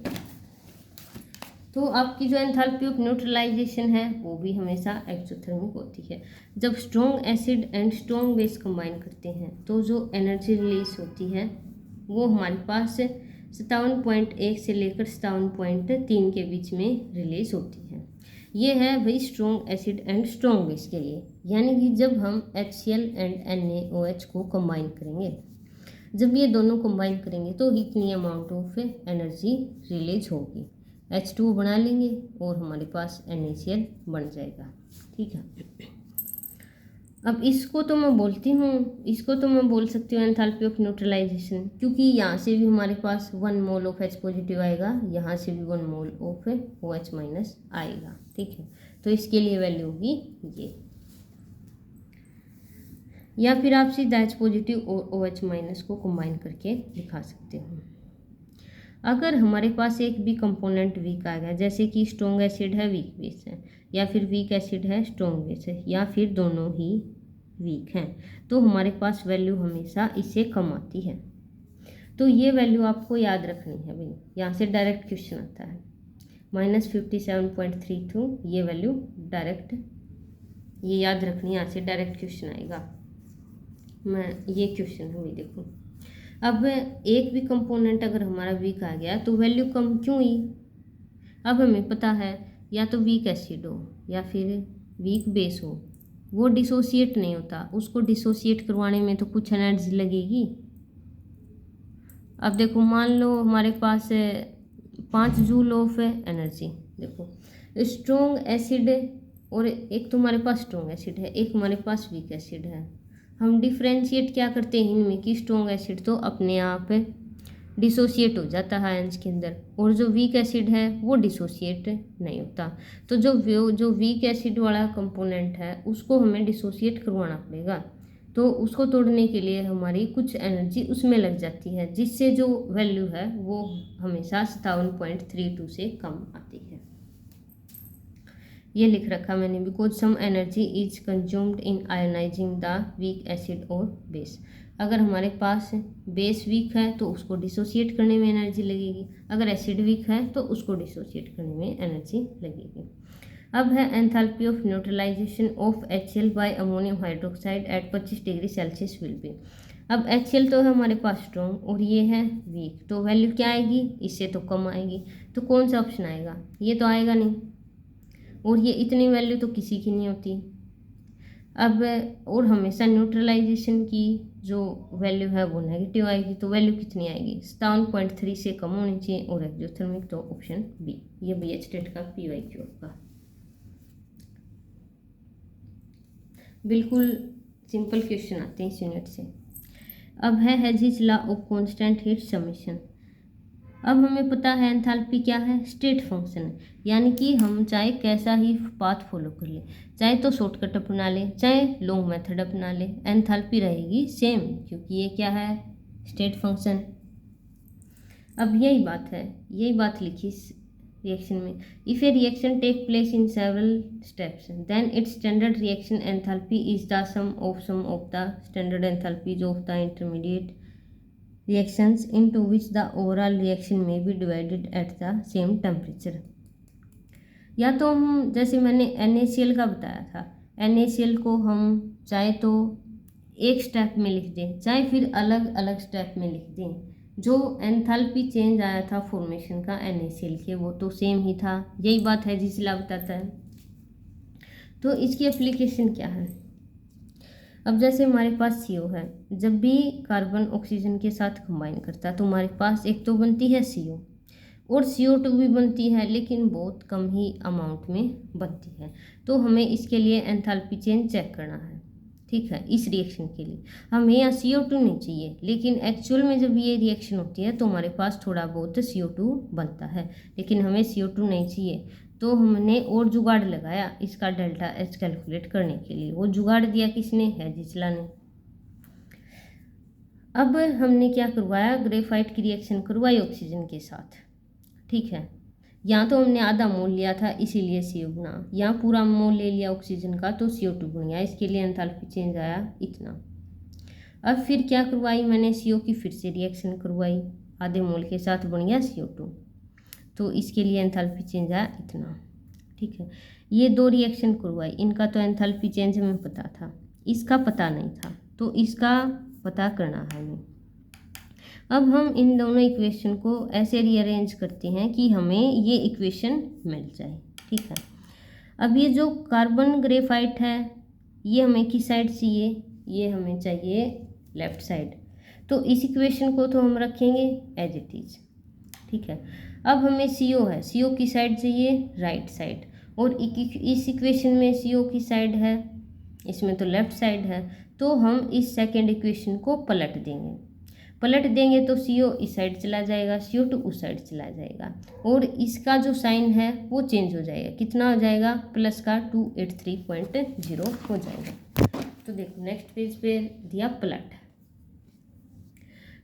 तो आपकी जो एंथैल्पी ऑफ न्यूट्रलाइजेशन है वो भी हमेशा एक्सोथर्मिक होती है। जब strong acid and strong base combine करते हैं तो जो एनर्जी रिलीज होती है वो हमारे पास 57.1 से लेकर 57.3 के बीच में रिलीज होती है। ये है भाई strong acid and strong base के लिए, यानी कि जब हम HCl एंड NaOH को कंबाइन करेंगे, जब ये दोनों कंबाइन करेंगे तो इतनी अमाउंट ऑफ एनर्जी रिलीज होगी। H2 बना लेंगे और हमारे पास NaCl बन जाएगा। ठीक है, अब इसको तो मैं बोलती हूँ, इसको तो मैं बोल सकती हूँ एंथैल्पी ऑफ न्यूट्रलाइजेशन, क्योंकि यहाँ से भी हमारे पास 1 मोल ऑफ H पॉजिटिव आएगा, यहाँ से भी 1 मोल ऑफ OH माइनस आएगा। ठीक है, तो इसके लिए वैल्यू होगी ये, या फिर आप सीधा H पॉजिटिव और OH माइनस को कंबाइन करके दिखा सकते हो। अगर हमारे पास एक भी कंपोनेंट वीक आ गया, जैसे कि स्ट्रॉन्ग एसिड है वीक बेस है, या फिर वीक एसिड है स्ट्रॉन्ग बेस है, या फिर दोनों ही वीक हैं, तो हमारे पास वैल्यू हमेशा इससे कम आती है। तो ये वैल्यू आपको याद रखनी है भाई, यहाँ से डायरेक्ट क्वेश्चन आता है -57.32, ये वैल्यू डायरेक्ट, ये याद रखनी है, यहाँ से डायरेक्ट क्वेश्चन आएगा। मैं ये क्वेश्चन है भाई, देखो अब एक भी कंपोनेंट अगर हमारा वीक आ गया तो वैल्यू कम क्यों हुई। अब हमें पता है या तो वीक एसिड हो या फिर वीक बेस हो, वो डिसोसिएट नहीं होता, उसको डिसोसिएट करवाने में तो कुछ एनर्जी लगेगी। अब देखो मान लो हमारे पास 5 जूल ऑफ एनर्जी, देखो स्ट्रॉन्ग एसिड और एक तो हमारे पास स्ट्रॉन्ग एसिड है, एक हमारे पास वीक एसिड है। हम डिफ्रेंशिएट क्या करते हैं इनमें कि स्ट्रॉन्ग एसिड तो अपने आप डिसोसिएट हो जाता है आयंस के अंदर, और जो वीक एसिड है वो डिसोसिएट नहीं होता। तो जो वीक एसिड वाला कंपोनेंट है उसको हमें डिसोसिएट करवाना पड़ेगा, तो उसको तोड़ने के लिए हमारी कुछ एनर्जी उसमें लग जाती है, जिससे जो वैल्यू है वो हमेशा 57.32 से कम आती है। ये लिख रखा मैंने, because some energy is consumed in ionizing the weak acid और बेस। अगर हमारे पास बेस वीक है तो उसको डिसोसिएट करने में एनर्जी लगेगी, अगर एसिड वीक है तो उसको डिसोसिएट करने में एनर्जी लगेगी। अब है enthalpy of neutralization of HCl by ammonium hydroxide at 25 degree Celsius will be. अब HCl तो है हमारे पास स्ट्रॉन्ग और ये है वीक, तो वैल्यू क्या आएगी, इससे तो कम आएगी। तो कौन सा ऑप्शन आएगा, ये तो आएगा नहीं, और ये इतनी वैल्यू तो किसी की नहीं होती। अब और हमेशा न्यूट्रलाइजेशन की जो वैल्यू है वो नेगेटिव आएगी, तो वैल्यू कितनी आएगी, 57.3 से कम होनी चाहिए और एक्सोथर्मिक, तो ऑप्शन बी। ये BH टेट का PYQ आपका बिल्कुल सिंपल क्वेश्चन आते हैं इस यूनिट से। अब है Hess's law of constant heat summation. अब हमें पता है एंथैल्पी क्या है, स्टेट फंक्शन, यानी कि हम चाहे कैसा ही पाथ फॉलो कर ले, चाहे तो शॉर्टकट अपना ले चाहे लॉन्ग मेथड अपना ले, एंथैल्पी रहेगी सेम, क्योंकि ये क्या है, स्टेट फंक्शन। अब यही बात है, यही बात लिखी इस रिएक्शन में। If a reaction take place in several steps then its standard reaction enthalpy is the sum of the standard enthalpies of the intermediate reactions into which the overall reaction may be divided at the same temperature। या तो हम जैसे मैंने NaCl का बताया था, NaCl को हम चाहे तो एक स्टेप में लिख दें चाहे फिर अलग अलग स्टेप में लिख दें, जो एंथैल्पी चेंज आया था फॉर्मेशन का NaCl के वो तो सेम ही था। यही बात हेजिज लॉ बताता है। तो इसकी एप्लीकेशन क्या है, अब जैसे हमारे पास CO है, जब भी कार्बन ऑक्सीजन के साथ कंबाइन करता है तो हमारे पास एक तो बनती है CO और CO2 भी बनती है, लेकिन बहुत कम ही अमाउंट में बनती है। तो हमें इसके लिए एंथैल्पी चेंज चेक करना है, ठीक है। इस रिएक्शन के लिए हमें यहाँ CO2 नहीं चाहिए, लेकिन एक्चुअल में जब ये रिएक्शन होती है तो हमारे पास थोड़ा बहुत CO2 बनता है, लेकिन हमें CO2 नहीं चाहिए। तो हमने और जुगाड़ लगाया इसका डेल्टा H कैलकुलेट करने के लिए। वो जुगाड़ दिया किसने? हेजिसला ने। अब हमने क्या करवाया, ग्रेफाइट की रिएक्शन करवाई ऑक्सीजन के साथ, ठीक है। यहाँ तो हमने आधा मोल लिया था इसीलिए CO बना, यहाँ पूरा मोल ले लिया ऑक्सीजन का तो CO2 बन गया, इसके लिए एंथैल्पी चेंज आया इतना। अब फिर क्या करवाई मैंने, CO की फिर से रिएक्शन करवाई, आधे मोल के साथ बन गया CO2, तो इसके लिए एंथैल्पी चेंज आया इतना, ठीक है। ये दो रिएक्शन करवाई, इनका तो एंथैल्पी चेंज हमें पता था, इसका पता नहीं था, तो इसका पता करना है हमें। अब हम इन दोनों इक्वेशन को ऐसे रीअरेंज करते हैं कि हमें ये इक्वेशन मिल जाए, ठीक है। अब ये जो कार्बन ग्रेफाइट है ये हमें किस साइड चाहिए, ये हमें चाहिए लेफ्ट साइड, तो इस इक्वेशन को तो हम रखेंगे एज इट इज, ठीक है। अब हमें CO है, CO की साइड चाहिए राइट साइड, और इस इक्वेशन में CO की साइड है, इसमें तो लेफ्ट साइड है, तो हम इस सेकेंड इक्वेशन को पलट देंगे तो CO इस साइड चला जाएगा, CO2 उस साइड चला जाएगा, और इसका जो साइन है वो चेंज हो जाएगा, कितना हो जाएगा, प्लस का 283.0 हो जाएगा। तो देखो नेक्स्ट पेज पे दिया पलट,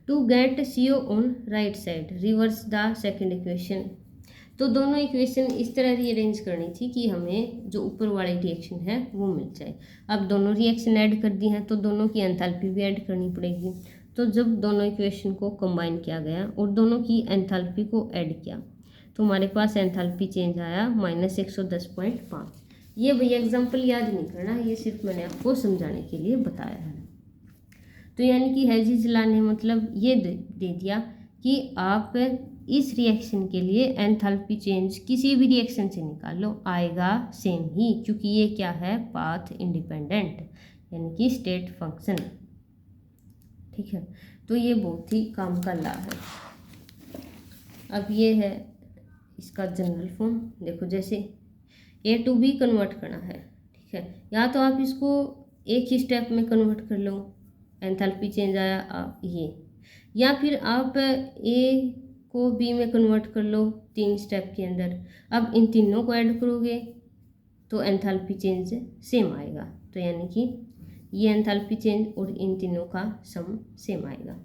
to get CO on right side reverse the second equation. तो दोनों इक्वेशन इस तरह रीअरेंज करनी थी कि हमें जो ऊपर वाली रिएक्शन है वो मिल जाए। अब दोनों रिएक्शन ऐड कर दी हैं तो दोनों की एंथैल्पी भी ऐड करनी पड़ेगी। तो जब दोनों इक्वेशन को कंबाइन किया गया और दोनों की एंथैल्पी को ऐड किया तो हमारे पास एंथैल्पी चेंज आया -110.5। ये भैया एग्जाम्पल याद नहीं करना, ये सिर्फ मैंने आपको समझाने के लिए बताया है। तो यानी कि हेजिसला ने मतलब ये दे दिया कि आप इस रिएक्शन के लिए एंथैल्पी चेंज किसी भी रिएक्शन से निकाल लो आएगा सेम ही, क्योंकि ये क्या है, पाथ इंडिपेंडेंट यानी कि स्टेट फंक्शन, ठीक है। तो ये बहुत ही काम का लॉ है। अब ये है इसका जनरल फॉर्म, देखो जैसे A to B कन्वर्ट करना है, ठीक है। या तो आप इसको एक ही स्टेप में कन्वर्ट कर लो, एंथैल्पी चेंज आया ये, या फिर आप A को B में कन्वर्ट कर लो 3 स्टेप के अंदर। अब इन तीनों को ऐड करोगे तो एंथैल्पी चेंज सेम आएगा, तो यानी कि ये एंथैल्पी चेंज और इन तीनों का सम सेम आएगा।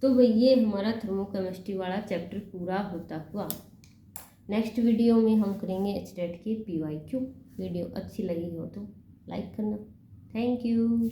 तो भाई ये हमारा थर्मोकेमिस्ट्री वाला चैप्टर पूरा होता हुआ। नेक्स्ट वीडियो में हम करेंगे HDET के PYQ। वीडियो अच्छी लगी हो तो लाइक करना। Thank you.